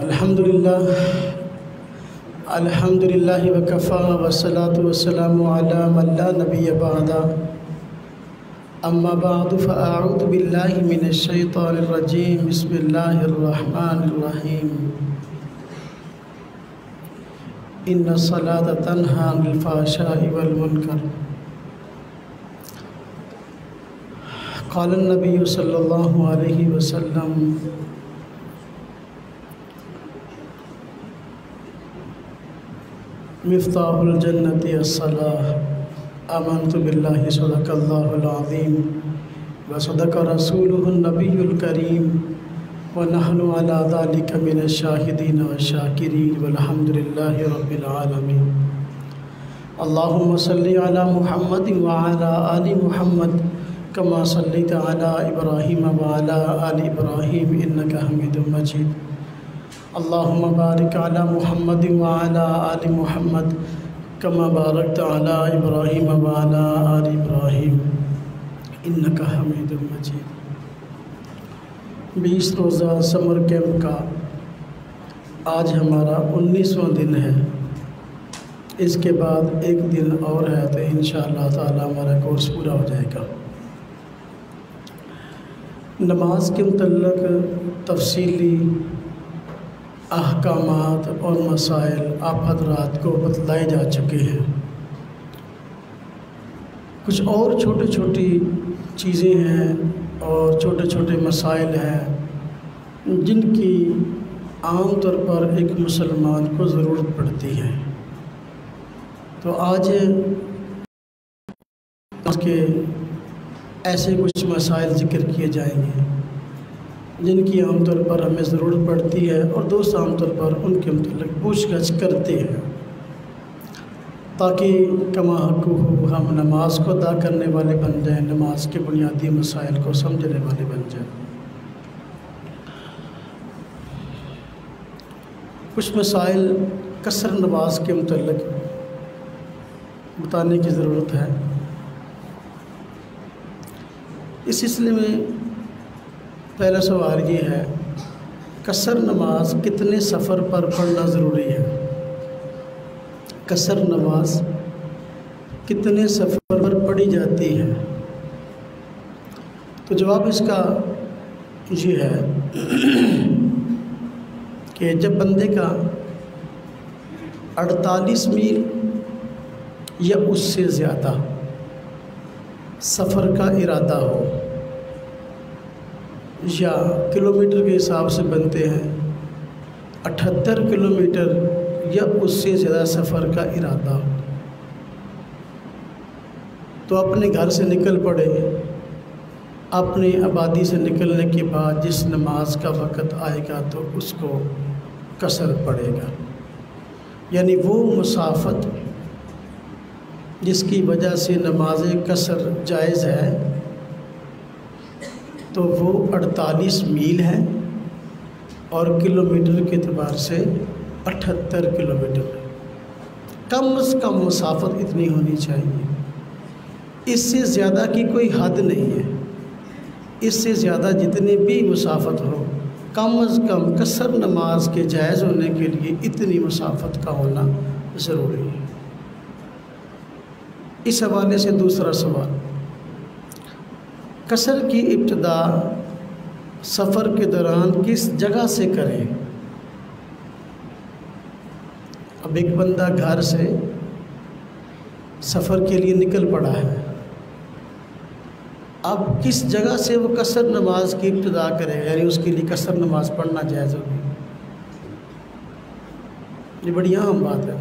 الحمدللہ وکفا والصلاة والسلام علی من لا نبی بعدا اما بعد فاعوذ باللہ من الشیطان الرجیم بسم اللہ الرحمن الرحیم ان الصلاة تنہی عن الفحشاء والمنکر قال النبی صلی اللہ علیہ وسلم مفتاح الجنت الصلاة آمنت باللہ صدق اللہ العظیم وصدق رسولہ النبی الکریم ونحن علی ذلک من الشاہدین والشاکرین والحمدللہ رب العالمین اللہم صلی علی محمد وعلی آل محمد کما صلیت علی ابراہیم وعلی آل ابراہیم انکا حمید مجید اللہم بارک علی محمد وعلی آل محمد کما بارکت علی ابراہیم وعلی آل ابراہیم انکا حمید مجید 20 روزہ سمر کیمپ کا آج ہمارا 19واں دن ہے۔ اس کے بعد ایک دن اور ہے تو انشاءاللہ تعالی ہمارا کورس پورا ہو جائے گا۔ نماز کے متعلق تفصیلی احکامات اور مسائل آپ حضرات کو بتلائے جا چکے ہیں۔ کچھ اور چھوٹی چھوٹی چیزیں ہیں اور چھوٹے چھوٹے مسائل ہیں جن کی عام طور پر ایک مسلمان کو ضرورت پڑتی ہے، تو آج کے ایسے کچھ مسائل ذکر کیے جائیں گے جن کی عام طور پر ہمیں ضرورت پڑتی ہے اور دوست عام طور پر ان کے متعلق پوچھ گچھ کرتے ہیں تاکہ کما حق ہو ہم نماز کو ادا کرنے والے بن جائیں، نماز کے بنیادی مسائل کو سمجھنے والے بن جائیں۔ کچھ مسائل قصر نماز کے متعلق بتانے کی ضرورت ہے۔ اس سلسلے میں پہلا سوال یہ ہے، قصر نماز کتنے سفر پر پڑھنا ضروری ہے؟ قصر نماز کتنے سفر پر پڑھی جاتی ہے؟ تو جواب اس کا یہ ہے کہ جب بندے کا 48 میل یا اس سے زیادہ سفر کا ارادہ ہو، یا کلومیٹر کے حساب سے بنتے ہیں 78 کلومیٹر یا اس سے زیادہ سفر کا ارادہ ہو، تو اپنے گھر سے نکل پڑے۔ اپنی آبادی سے نکلنے کے بعد جس نماز کا وقت آئے گا تو اس کو قصر پڑے گا، یعنی وہ مسافت جس کی وجہ سے نماز قصر جائز ہے تو وہ 48 میل ہے اور کلومیٹر کے اعتبار سے 78 کلومیٹر ہے۔ کم از کم مسافت اتنی ہونی چاہیے، اس سے زیادہ کی کوئی حد نہیں ہے۔ اس سے زیادہ جتنی بھی مسافت ہو، کم از کم قصر نماز کے جائز ہونے کے لیے اتنی مسافت کا ہونا ضروری ہے۔ اس حوالے سے دوسرا سوال، قصر کی ابتدا سفر کے دوران کس جگہ سے کریں؟ اب ایک بندہ گھر سے سفر کے لیے نکل پڑا ہے، اب کس جگہ سے وہ قصر نماز کی ابتدا کرے، یعنی اس کے لیے قصر نماز پڑھنا جائز ہوگی؟ یہ بڑی اہم بات ہے۔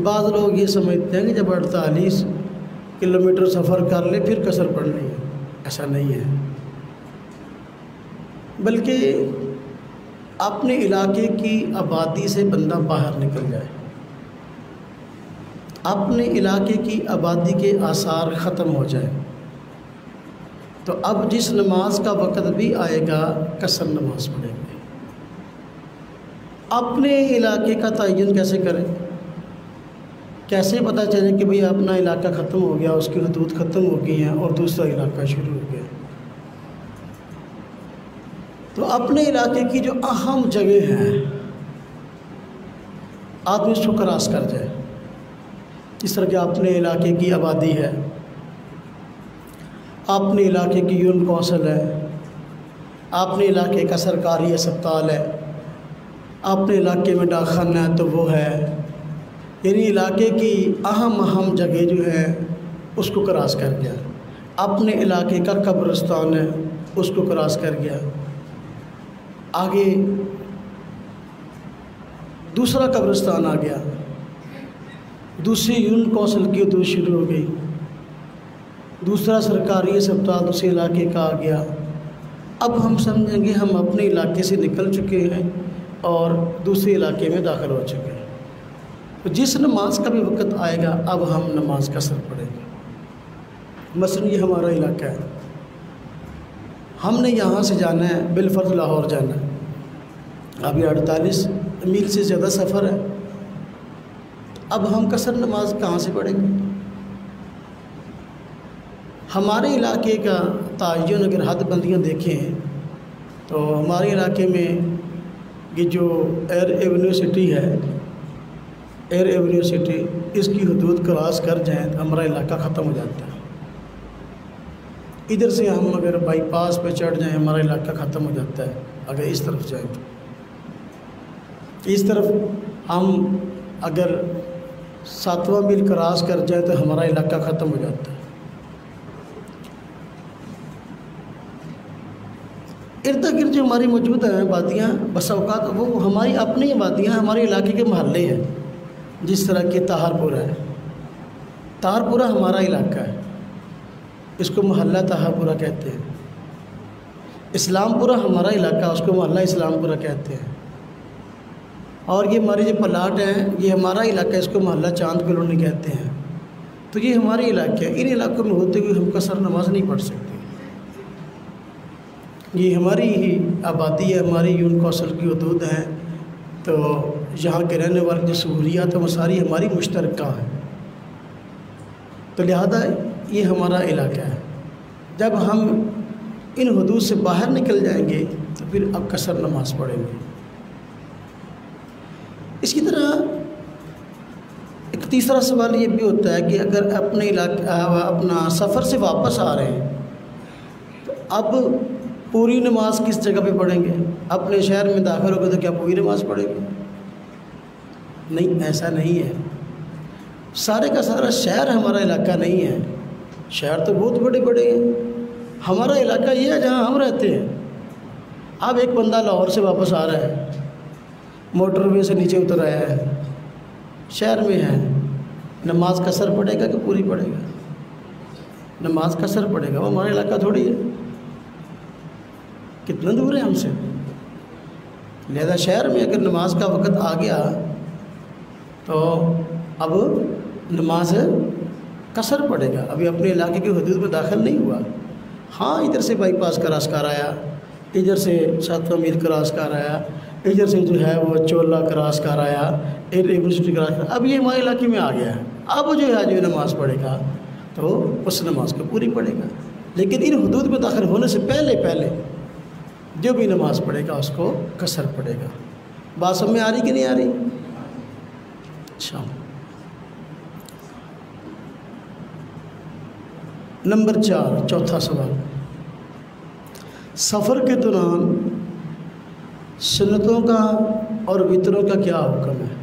بعض لوگ یہ سمجھتے ہیں کہ جب 48 کلومیٹر سفر کر لے پھر قصر پڑھنی ہے، ایسا نہیں ہے، بلکہ اپنے علاقے کی آبادی سے بندہ باہر نکل جائے، اپنے علاقے کی آبادی کے آثار ختم ہو جائے، تو اب جس نماز کا وقت بھی آئے گا قصر نماز پڑھیں گے۔ اپنے علاقے کا تعین کیسے کریں؟ کیسے پتہ چلے کہ بھئی اپنا علاقہ ختم ہو گیا، اس کی حدود ختم ہو گئی ہیں اور دوسرا علاقہ شروع ہو گیا؟ تو اپنے علاقے کی جو اہم جگہ ہیں آدمی اس کو کراس کر جائے. اس طرح کہ اپنے علاقے کی آبادی ہے، اپنے علاقے کی یونین کونسل ہے، اپنے علاقے کا سرکاری اسپتال ہے، اپنے علاقے میں ڈاک خانہ ہے تو وہ ہے. یعنی علاقے کی اہم جگہ جو ہے اس کو کراس کر گیا. اپنے علاقے کا قبرستان ہے اس کو کراس کر گیا. آگے دوسرا قبرستان آ گیا، دوسری یونین کونسل کی حدود شروع ہو گئی، دوسرا سرکاری اسپتال دوسرے علاقے کا آ گیا. اب ہم سمجھیں گے ہم اپنے علاقے سے نکل چکے ہیں اور دوسرے علاقے میں داخل ہو چکے ہیں. تو جس نماز کا بھی وقت آئے گا اب ہم نماز قصر پڑھیں گے. مثلا یہ ہمارا علاقہ ہے، ہم نے یہاں سے جانا ہے بالفرض لاہور جانا ہے. اب یہ 48 میل سے زیادہ سفر ہے. اب ہم قصر نماز کہاں سے پڑھیں گے؟ ہمارے علاقے کا تعین اگر حد بندیاں دیکھیں تو ہمارے علاقے میں یہ جو ایئر ایونیو سٹی ہے، ایئر ایونیو سٹی، اس کی حدود کراس کر جائیں تو ہمارا علاقہ ختم ہو جاتا ہے. ادھر سے ہم اگر بائی پاس پہ چڑھ جائیں ہمارا علاقہ ختم ہو جاتا ہے. اگر اس طرف جائیں تو اس طرف ہم اگر 7واں میل کراس کر جائیں تو ہمارا علاقہ ختم ہو جاتا ہے. ارد گرد جو ہماری موجود ہیں وادیاں بسا اوقات وہ ہماری اپنی وادیاں ہمارے علاقے کے محلے ہیں. جس طرح کہ طاہرپورہ ہے، طاہرپورہ ہمارا علاقہ ہے، اس کو محلہ طاہرپورہ کہتے ہیں. اسلام پورہ ہمارا علاقہ، اس کو محلہ اسلام پورہ کہتے ہیں. اور یہ ہمارے جو پلاٹ ہیں یہ ہمارا علاقہ، اس کو محلہ چاند کالونی کہتے ہیں. تو یہ ہمارے علاقے ہیں. ان علاقوں میں ہوتے ہوئے ہم قصر نماز نہیں پڑھ سکتے. یہ ہماری ہی آبادی ہے، ہماری یونین کونسل کی حدود ہیں. تو یہاں کے رہنے والے جو سہولیات ہیں وہ ساری ہماری مشترکہ ہیں. تو لہذا یہ ہمارا علاقہ ہے. جب ہم ان حدود سے باہر نکل جائیں گے تو پھر اب قصر نماز پڑھیں گے. اس کی طرح ایک تیسرا سوال یہ بھی ہوتا ہے کہ اگر اپنے علاقہ اپنا سفر سے واپس آ رہے ہیں تو اب پوری نماز کس جگہ پہ پڑھیں گے؟ اپنے شہر میں داخل ہو گئے تو کیا پوری نماز پڑھیں گے؟ نہیں، ایسا نہیں ہے. سارے کا سارا شہر ہمارا علاقہ نہیں ہے. شہر تو بہت بڑے بڑے ہیں. ہمارا علاقہ یہ ہے جہاں ہم رہتے ہیں. اب ایک بندہ لاہور سے واپس آ رہا ہے، موٹر وے سے نیچے اتر آیا ہے، شہر میں ہے، نماز قصر پڑھے گا کہ پوری پڑھے گا؟ نماز قصر پڑھے گا. وہ ہمارا علاقہ تھوڑی ہے، کتنا دور ہے ہم سے. لہذا شہر میں اگر نماز کا وقت آ گیا تو اب نماز قصر پڑے گا. ابھی اپنے علاقے کی حدود میں داخل نہیں ہوا. ہاں ادھر سے بائی پاس کراس کر آیا، ادھر سے 7واں میل کراس کر آیا، ادھر سے جو ہے وہ چولہ کراس کر آیا، یونیورسٹی کراس کر. اب یہ ہمارے علاقے میں آ گیا ہے. اب جو ہے جو نماز پڑھے گا تو اس نماز کو پوری پڑھے گا. لیکن ان حدود میں داخل ہونے سے پہلے جو بھی نماز پڑھے گا اس کو قصر پڑھے گا. بات سمجھ میں آ رہی کہ نہیں آ رہی؟ اچھا، نمبر 4، چوتھا سوال، سفر کے دوران سنتوں کا اور وطروں کا کیا حکم ہے؟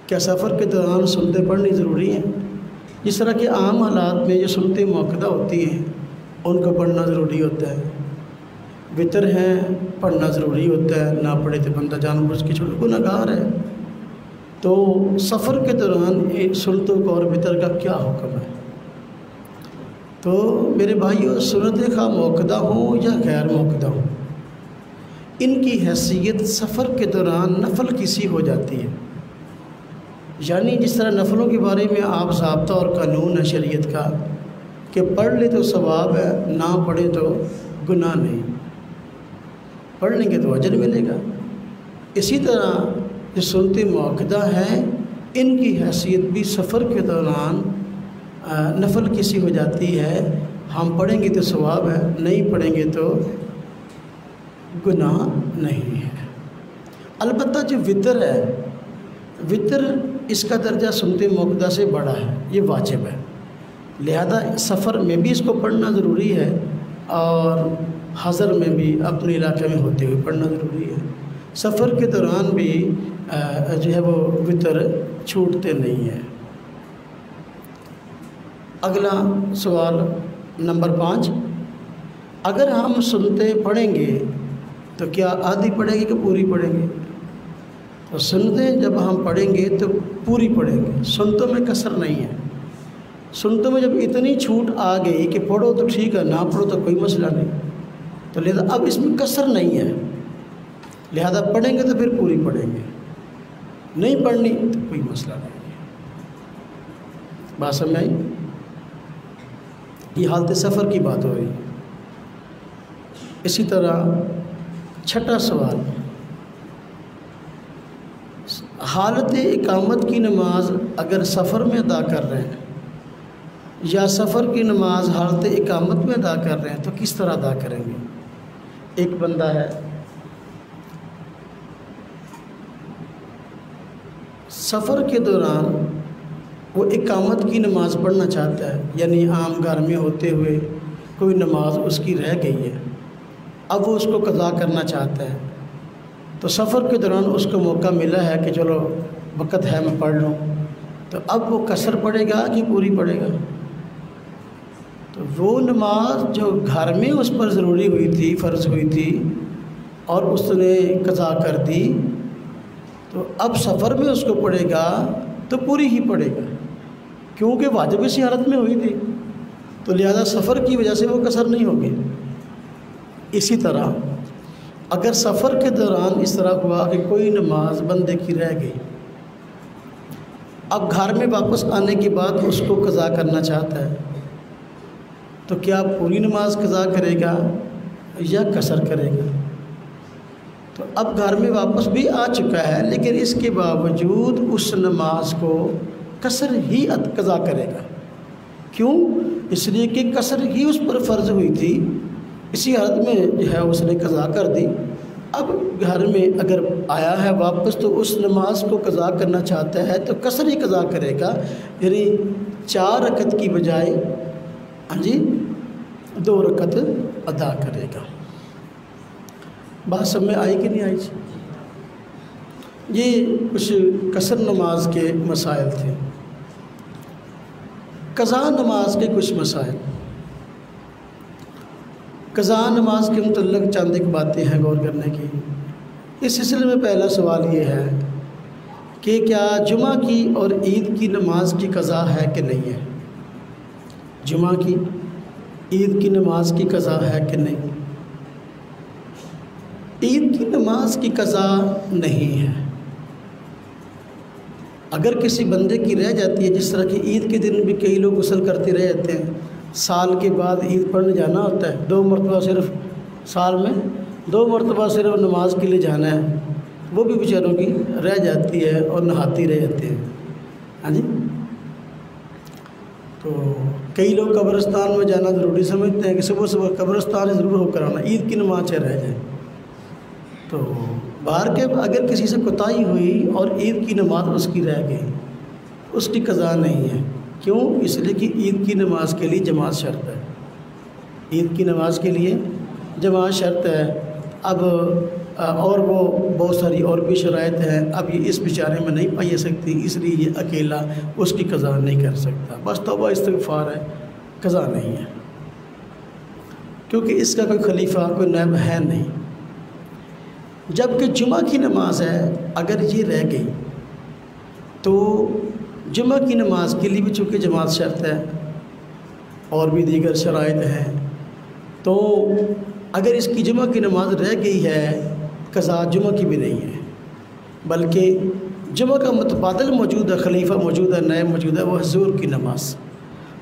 کیا سفر کے دوران سنتیں پڑھنی ضروری ہیں؟ جس طرح کہ عام حالات میں جو سنتیں موقدہ ہوتی ہیں ان کو پڑھنا ضروری ہوتا ہے. وطر ہیں پڑھنا ضروری ہوتا ہے، نہ پڑھے تو بندہ جان بوجھ کے چھوڑ گناہ گار ہے. تو سفر کے دوران سنتوں کا اور وطر کا کیا حکم ہے؟ تو میرے بھائیو، سنتیں خواہ موقدہ ہوں یا غیر موقدہ ہوں، ان کی حیثیت سفر کے دوران نفل کی سی ہو جاتی ہے. یعنی جس طرح نفلوں کے بارے میں آپ ضابطہ اور قانون ہے شریعت کا کہ پڑھ لے تو ثواب ہے، نہ پڑھے تو گناہ نہیں، پڑھ لیں گے تو اجر ملے گا. اسی طرح جو سنتیں موقدہ ہیں ان کی حیثیت بھی سفر کے دوران نفل کی سی ہو جاتی ہے. ہم پڑھیں گے تو ثواب ہے، نہیں پڑھیں گے تو گناہ نہیں ہے۔ البتہ جو وطر ہے، وطر اس کا درجہ سنت موقدہ سے بڑا ہے، یہ واجب ہے، لہذا سفر میں بھی اس کو پڑھنا ضروری ہے اور حضر میں بھی اپنے علاقے میں ہوتے ہوئے پڑھنا ضروری ہے۔ سفر کے دوران بھی جو ہے وہ وطر چھوٹتے نہیں ہیں۔ اگلا سوال نمبر 5، اگر ہم سنتے پڑھیں گے تو کیا آدھی پڑھیں گے کہ پوری پڑھیں گے؟ تو سنتیں جب ہم پڑھیں گے تو پوری پڑھیں گے، سنتوں میں کثر نہیں ہے۔ سنتوں میں جب اتنی چھوٹ آ گئی کہ پڑھو تو ٹھیک ہے، نہ پڑھو تو کوئی مسئلہ نہیں، تو لہذا اب اس میں کثر نہیں ہے، لہذا پڑھیں گے تو پھر پوری پڑھیں گے، نہیں پڑھنی تو کوئی مسئلہ نہیں ہے۔ بات سمجھ آئی؟ یہ حالت سفر کی بات ہو رہی ہے۔ اسی طرح 6واں سوال، حالت اقامت کی نماز اگر سفر میں ادا کر رہے ہیں یا سفر کی نماز حالت اقامت میں ادا کر رہے ہیں تو کس طرح ادا کریں گے؟ ایک بندہ ہے سفر کے دوران وہ اقامت کی نماز پڑھنا چاہتا ہے، یعنی عام گھر میں ہوتے ہوئے کوئی نماز اس کی رہ گئی ہے، اب وہ اس کو قضا کرنا چاہتا ہے، تو سفر کے دوران اس کو موقع ملا ہے کہ چلو وقت ہے میں پڑھ لوں، تو اب وہ قصر پڑھے گا کہ پوری پڑھے گا؟ تو وہ نماز جو گھر میں اس پر ضروری ہوئی تھی، فرض ہوئی تھی، اور اس نے قضا کر دی، تو اب سفر میں اس کو پڑھے گا تو پوری ہی پڑھے گا، کیونکہ واجب اسی حالت میں ہوئی تھی، تو لہذا سفر کی وجہ سے وہ قصر نہیں ہوگی۔ اسی طرح اگر سفر کے دوران اس طرح ہوا کہ کوئی نماز بندے کی رہ گئی، اب گھر میں واپس آنے کے بعد اس کو قضا کرنا چاہتا ہے، تو کیا پوری نماز قضا کرے گا یا قصر کرے گا؟ تو اب گھر میں واپس بھی آ چکا ہے، لیکن اس کے باوجود اس نماز کو قصر ہی قضا کرے گا۔ کیوں؟ اس لیے کہ قصر ہی اس پر فرض ہوئی تھی، اسی حالت میں جو ہے اس نے قضا کر دی۔ اب گھر میں اگر آیا ہے واپس تو اس نماز کو قضا کرنا چاہتا ہے تو قصر ہی قضا کرے گا، یعنی 4 رکعت کی بجائے 2 رکعت ادا کرے گا۔ بات سب میں آئی کہ نہیں آئی؟ یہ کچھ قصر نماز کے مسائل تھے۔ قضا نماز کے کچھ مسائل۔ قضا نماز کے متعلق چند ایک باتیں ہیں غور کرنے کی۔ اس سلسلے میں پہلا سوال یہ ہے کہ کیا جمعہ کی اور عید کی نماز کی قضا ہے کہ نہیں ہے؟ جمعہ کی، عید کی نماز کی قضا ہے کہ نہیں؟ عید کی نماز کی قضا نہیں ہے۔ اگر کسی بندے کی رہ جاتی ہے، جس طرح کہ عید کے دن بھی کئی لوگ غسل کرتے رہ جاتے ہیں، سال کے بعد عید پڑھنے جانا ہوتا ہے، 2 مرتبہ صرف سال میں 2 مرتبہ صرف نماز کے لیے جانا ہے، وہ بھی بیچاروں کی رہ جاتی ہے اور نہاتی رہ جاتے ہیں۔ ہاں جی، تو کئی لوگ قبرستان میں جانا ضروری سمجھتے ہیں کہ صبح صبح قبرستان سے ضرور ہو کر آنا، عید کی نماز چاہے رہ جائے۔ تو باہر کے اگر کسی سے کوتاہی ہوئی اور عید کی نماز اس کی رہ گئی، اس کی قضا نہیں ہے۔ کیوں؟ اس لیے کہ عید کی نماز کے لیے جماعت شرط ہے، عید کی نماز کے لیے جماعت شرط ہے۔ اب اور وہ بہت ساری اور بھی شرائط ہیں، اب یہ اس بیچارے میں نہیں پائی سکتی، اس لیے یہ اکیلا اس کی قضا نہیں کر سکتا، بس توبہ استغفار ہے، قضا نہیں ہے، کیونکہ اس کا کوئی خلیفہ، کوئی نائب ہے نہیں۔ جبکہ جمعہ کی نماز ہے، اگر یہ رہ گئی تو جمعہ کی نماز کے لیے بھی چونکہ جماعت شرط ہے اور بھی دیگر شرائط ہیں، تو اگر اس کی جمعہ کی نماز رہ گئی ہے، قضا جمعہ کی بھی نہیں ہے، بلکہ جمعہ کا متبادل موجود ہے، خلیفہ موجود ہے، نائب موجود ہے، وہ ظہر کی نماز۔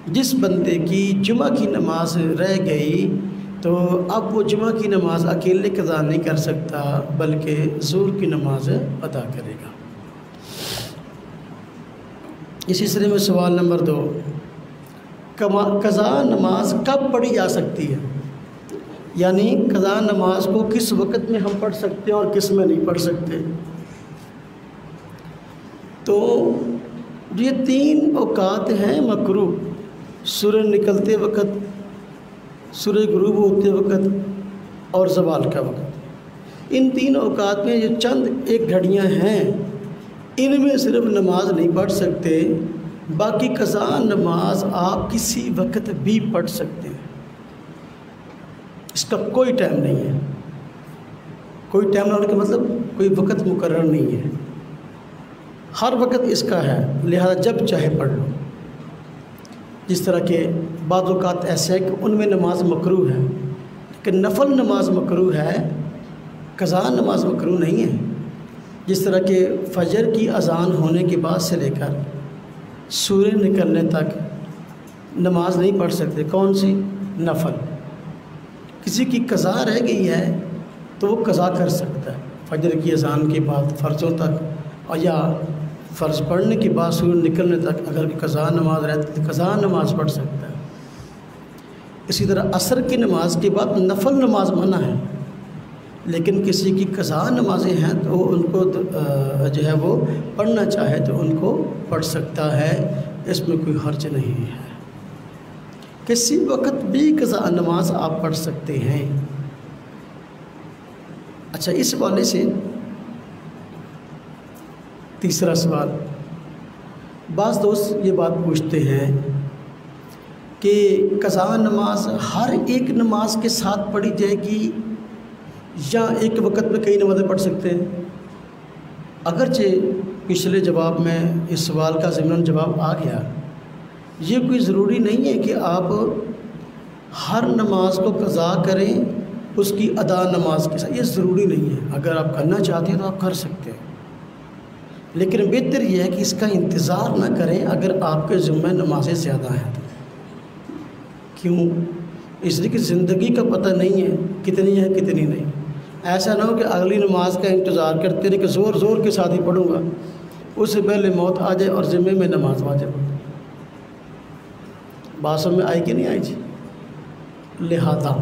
جس بندے کی جمعہ کی نماز رہ گئی تو اب وہ جمعہ کی نماز اکیلے قضا نہیں کر سکتا، بلکہ ظہر کی نماز ادا کرے گا۔ اس سلسلے میں سوال نمبر 2، قضا نماز کب پڑھی جا سکتی ہے؟ یعنی قضا نماز کو کس وقت میں ہم پڑھ سکتے ہیں اور کس میں نہیں پڑھ سکتے۔ تو یہ 3 اوقات ہیں مکروہ، سورج نکلتے وقت، سورج غروب ہوتے وقت اور زوال کا وقت۔ ان 3 اوقات میں جو چند ایک گھڑیاں ہیں ان میں صرف نماز نہیں پڑھ سکتے، باقی قضا نماز آپ کسی وقت بھی پڑھ سکتے ہیں، اس کا کوئی ٹائم نہیں ہے۔ کوئی ٹائم نہ ہونے کا مطلب کوئی وقت مقرر نہیں ہے، ہر وقت اس کا ہے، لہذا جب چاہے پڑھ لو۔ جس طرح کہ بعض اوقات ایسے ہے کہ ان میں نماز مکروہ ہے، کہ نفل نماز مکروہ ہے، قضا نماز مکروہ نہیں ہے۔ جس طرح کہ فجر کی اذان ہونے کے بعد سے لے کر سورج نکلنے تک نماز نہیں پڑھ سکتے۔ کون سی؟ نفل۔ کسی کی قضا رہ گئی ہے تو وہ قضا کر سکتا ہے فجر کی اذان کے بعد فرضوں تک، اور یا فرض پڑھنے کے بعد سورج نکلنے تک اگر قضا نماز رہتی تو قضا نماز پڑھ سکتا ہے۔ اسی طرح عصر کی نماز کے بعد نفل نماز منع ہے، لیکن کسی کی قضا نمازیں ہیں تو ان کو جو ہے وہ پڑھنا چاہے تو ان کو پڑھ سکتا ہے، اس میں کوئی حرج نہیں ہے۔ کسی وقت بھی قضا نماز آپ پڑھ سکتے ہیں۔ اچھا، اس حوالے سے تیسرا سوال، بعض دوست یہ بات پوچھتے ہیں کہ قضا نماز ہر ایک نماز کے ساتھ پڑھی جائے گی یا ایک وقت میں کئی نمازیں پڑھ سکتے ہیں؟ اگرچہ پچھلے جواب میں اس سوال کا ضمن جواب آ گیا، یہ کوئی ضروری نہیں ہے کہ آپ ہر نماز کو قضا کریں اس کی ادا نماز کے ساتھ، یہ ضروری نہیں ہے۔ اگر آپ کرنا چاہتے ہیں تو آپ کر سکتے ہیں، لیکن بہتر یہ ہے کہ اس کا انتظار نہ کریں اگر آپ کے ذمہ نمازیں زیادہ ہیں تو۔ کیوں؟ اس لیے کہ زندگی کا پتہ نہیں ہے کتنی ہے کتنی نہیں۔ ایسا نہ ہو کہ اگلی نماز کا انتظار کرتے رہیں کہ زور زور کے ساتھ ہی پڑھوں گا، اس سے پہلے موت آ جائے اور ذمے میں نماز واجب ہو۔ بات سمجھ میں آئی کہ نہیں آئی جی؟ لہذا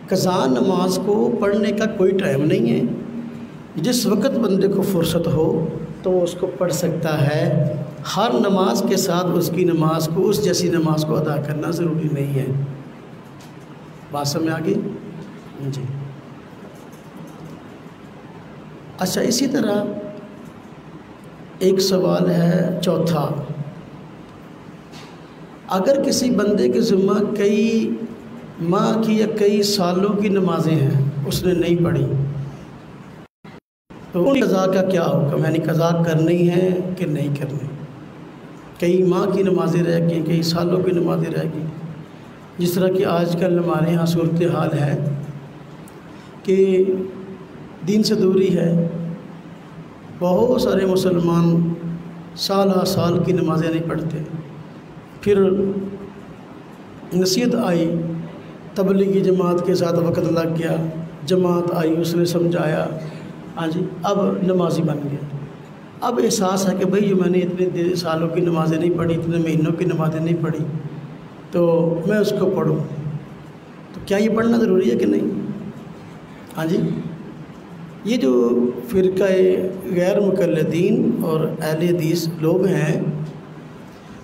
قضا نماز کو پڑھنے کا کوئی ٹائم نہیں ہے، جس وقت بندے کو فرصت ہو تو وہ اس کو پڑھ سکتا ہے۔ ہر نماز کے ساتھ اس کی نماز کو، اس جیسی نماز کو ادا کرنا ضروری نہیں ہے۔ بات سمجھ میں آ گئی جی؟ اچھا، اسی طرح ایک سوال ہے چوتھا، اگر کسی بندے کے ذمہ کئی ماہ کی یا کئی سالوں کی نمازیں ہیں، اس نے نہیں پڑھی، تو ان قضا کا کیا حکم ہے؟ یعنی قضا کرنی ہے کہ نہیں کرنی؟ کئی ماہ کی نمازیں رہ گئی، کئی سالوں کی نمازیں رہ گئی۔ جس طرح کہ آج کل ہمارے یہاں صورتحال ہے کہ دین سے دوری ہے، بہت سارے مسلمان سالہ سال کی نمازیں نہیں پڑھتے۔ پھر نصیحت آئی، تبلیغی جماعت کے ساتھ وقت لگ گیا، جماعت آئی، اس نے سمجھایا، ہاں جی، اب نمازی بن گیا۔ اب احساس ہے کہ بھئی جو میں نے اتنے سالوں کی نمازیں نہیں پڑھی، اتنے مہینوں کی نمازیں نہیں پڑھی، تو میں اس کو پڑھوں، تو کیا یہ پڑھنا ضروری ہے کہ نہیں؟ ہاں جی، یہ جو فرقہ غیر مقلدین اور اہل حدیث لوگ ہیں،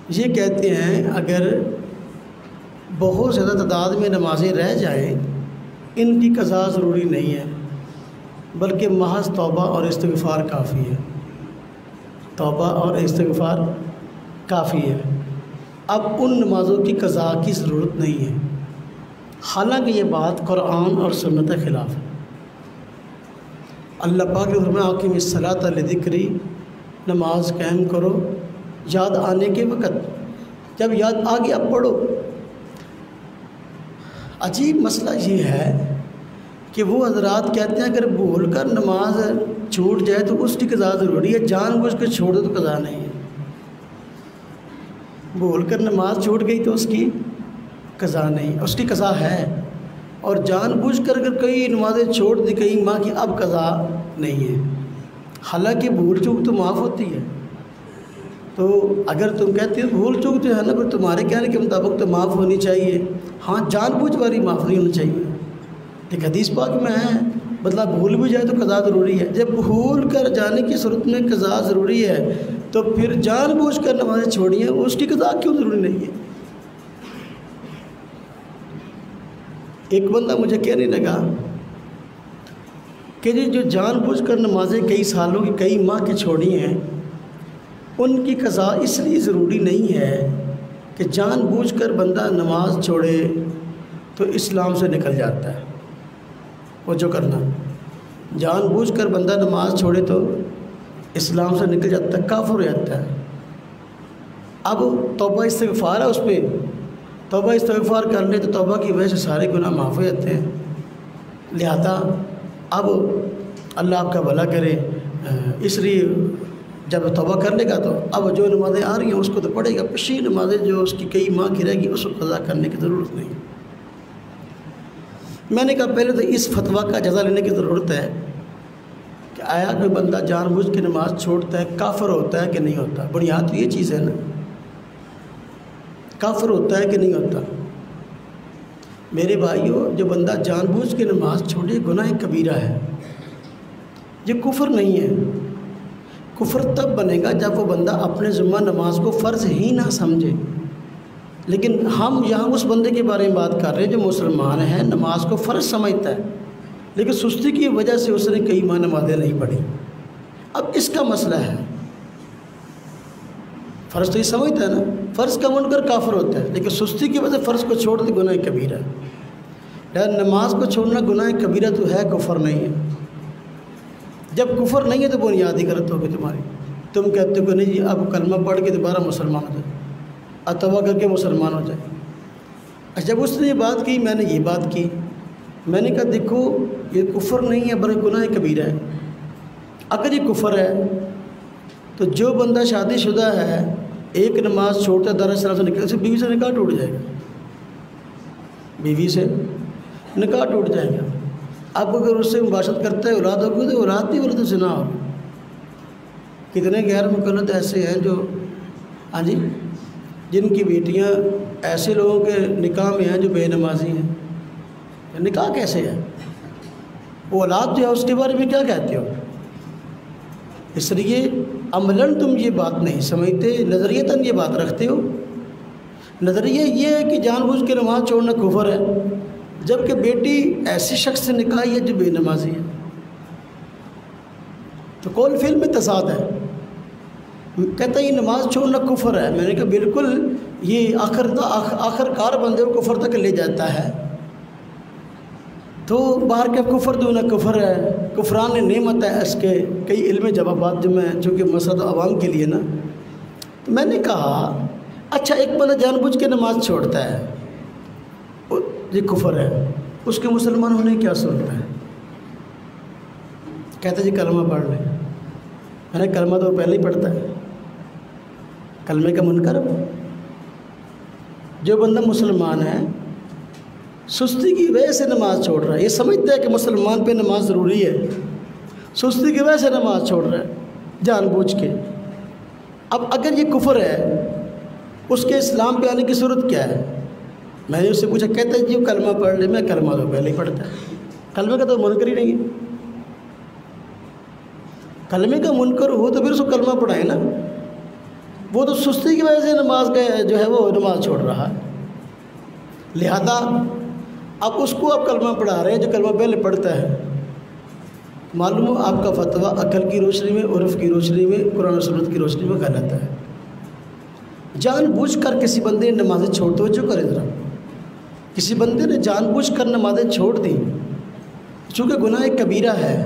یہ کہتے ہیں اگر بہت زیادہ تعداد میں نمازیں رہ جائیں، ان کی قضا ضروری نہیں ہے، بلکہ محض توبہ اور استغفار کافی ہے۔ توبہ اور استغفار کافی ہے۔ اب ان نمازوں کی قضا کی ضرورت نہیں ہے، حالانکہ یہ بات قرآن اور سنت کے خلاف ہے۔ اللہ پاک نے فرمایا اقیم الصلاۃ لذکری، نماز قائم کرو یاد آنے کے وقت، جب یاد آ گیا اب پڑھو۔ عجیب مسئلہ یہ ہے کہ وہ حضرات کہتے ہیں اگر بھول کر نماز چھوٹ جائے تو اس کی قضا ضروری ہے، جان بوجھ کر چھوڑ دو تو قضا نہیں ہے۔ بھول کر نماز چھوٹ گئی تو اس کی قضا نہیں، اس کی قضا ہے، اور جان بوجھ کر اگر کئی نمازیں چھوڑ دی کئی ماہ کی، اب قضا نہیں ہے، حالانکہ بھول چوک تو معاف ہوتی ہے۔ تو اگر تم کہتے ہو بھول چوک جو ہے نا، پھر تمہارے کہنے کے مطابق تو معاف ہونی چاہیے، ہاں جان بوجھ والی معاف نہیں ہونی چاہیے۔ ایک حدیث پاک میں ہے مطلب بھول بھی جائے تو قضا ضروری ہے، جب بھول کر جانے کی صورت میں قضا ضروری ہے تو پھر جان بوجھ کر نمازیں چھوڑی ہیں، اس کی قضا کیوں ضروری نہیں ہے؟ ایک بندہ مجھے کہنے لگا کہ جو جان بوجھ کر نمازیں کئی سالوں کی کئی ماہ کی چھوڑی ہیں ان کی قضا اس لیے ضروری نہیں ہے کہ جان بوجھ کر بندہ نماز چھوڑے تو اسلام سے نکل جاتا ہے۔ وہ جو کرنا جان بوجھ کر بندہ نماز چھوڑے تو اسلام سے نکل جاتا ہے، کافر ہو جاتا ہے۔ اب توبہ استغفار ہے اس پہ، توبہ استغفار کر لے تو توبہ کی وجہ سے سارے گناہ معاف ہو جاتے ہیں۔ لہذا اب اللہ آپ کا بھلا کرے، اس لیے جب توبہ کر لے گا تو اب جو نمازیں آ رہی ہیں اس کو تو پڑھے گا، پچھلی نمازیں جو اس کی کئی ماہ کی رہ گی اس کو قضا کرنے کی ضرورت نہیں۔ میں نے کہا پہلے تو اس فتویٰ کا جزا لینے کی ضرورت ہے کہ آیا کوئی بندہ جان بوجھ کے نماز چھوڑتا ہے کافر ہوتا ہے کہ نہیں ہوتا؟ بنیاد تو یہ چیز ہے نا، کافر ہوتا ہے کہ نہیں ہوتا؟ میرے بھائیوں، جو بندہ جان بوجھ کے نماز چھوڑے گناہ کبیرہ ہے، یہ کفر نہیں ہے۔ کفر تب بنے گا جب وہ بندہ اپنے ذمہ نماز کو فرض ہی نہ سمجھے۔ لیکن ہم یہاں اس بندے کے بارے میں بات کر رہے ہیں جو مسلمان ہے، نماز کو فرض سمجھتا ہے لیکن سستی کی وجہ سے اس نے کئی ماہ نمازیں نہیں پڑھی۔ اب اس کا مسئلہ ہے، فرض تو یہ سمجھتا ہے نا، فرض کا منکر کافر ہوتا ہے لیکن سستی کی وجہ سے فرض کو چھوڑ دے گناہ کبیرہ ہے۔ لیکن نماز کو چھوڑنا گناہ کبیرہ تو ہے، کفر نہیں ہے۔ جب کفر نہیں ہے تو بنیاد ہی غلط ہوگی تمہاری۔ تم کہتے ہو کہ نہیں جی اب کلمہ پڑھ کے دوبارہ مسلمان ہو جائے، اب توبہ کر کے مسلمان ہو جائے۔ اچھا جب اس نے یہ بات کی، میں نے یہ بات کی، میں نے کہا دیکھو یہ کفر نہیں ہے بلکہ گناہ کبیرہ ہے۔ اگر یہ کفر ہے تو جو بندہ شادی شدہ ہے ایک نماز چھوڑتا ہے دار اسلام سے نکل، اسے بیوی سے نکاح ٹوٹ جائے گا، بیوی سے نکاح ٹوٹ جائے گا۔ اب اگر اس سے مباشرت کرتا ہے اولاد ہوگی تو اولاد نہیں ولد زنا ہوگی۔ کتنے غیر مقلد ایسے ہیں جو ہاں جی جن کی بیٹیاں ایسے لوگوں کے نکاح میں ہیں جو بے نمازی ہیں۔ نکاح کیسے ہے؟ وہ اولاد جو ہے اس کے بارے میں کیا کہتے ہو؟ اس لیے عملاً تم یہ بات نہیں سمجھتے، نظریتاً یہ بات رکھتے ہو۔ نظریہ یہ ہے کہ جان بوجھ کے نماز چھوڑنا کفر ہے، جبکہ بیٹی ایسے شخص سے نکاحی ہے جو بے نمازی ہے۔ تو قول فعل میں تضاد ہے۔ کہتا ہے یہ نماز چھوڑنا کفر ہے، میں نے کہا بالکل، یہ آخر کار بندے کو کفر تک لے جاتا ہے۔ تو باہر کا کفر دونہ کفر ہے، کفران نعمت ہے اس کے کئی علم جوابات جو میں چونکہ مسئلہ عوام کے لیے نا، تو میں نے کہا اچھا ایک بندہ جان بوجھ کے نماز چھوڑتا ہے یہ کفر ہے، اس کے مسلمان ہونے کی کیا صورت ہے؟ کہتا جی کلمہ پڑھ لیں۔ میں نے کلمہ تو پہلے ہی پڑھتا ہے، کلمے کا منکر۔ جو بندہ مسلمان ہے سستی کی وجہ سے نماز چھوڑ رہا ہے، یہ سمجھتا ہے کہ مسلمان پہ نماز ضروری ہے، سستی کی وجہ سے نماز چھوڑ رہا ہے جان بوجھ کے۔ اب اگر یہ کفر ہے اس کے اسلام پہ آنے کی صورت کیا ہے؟ میں نے اس سے پوچھا، کہتا ہے جی وہ کلمہ پڑھ لے۔ میں کلمہ تو پہلے ہی پڑھتا ہے، کلمے کا تو منکر ہی نہیں ہے۔ کلمے کا منکر ہو تو پھر اس کو کلمہ پڑھائے نا، وہ تو سستی کی وجہ سے نماز کا جو ہے وہ نماز چھوڑ رہا ہے۔ لہذا اب اس کو آپ کلمہ پڑھا رہے ہیں جو کلمہ پہلے پڑھتا ہے۔ معلوم ہو آپ کا فتویٰ عقل کی روشنی میں، عرف کی روشنی میں، قرآن و سنت کی روشنی میں غلط ہے۔ جان بوجھ کر کسی بندے نے نمازیں چھوڑ دو، جو کرے ذرا، کسی بندے نے جان بوجھ کر نمازیں چھوڑ دیں، چونکہ گناہ کبیرہ ہے،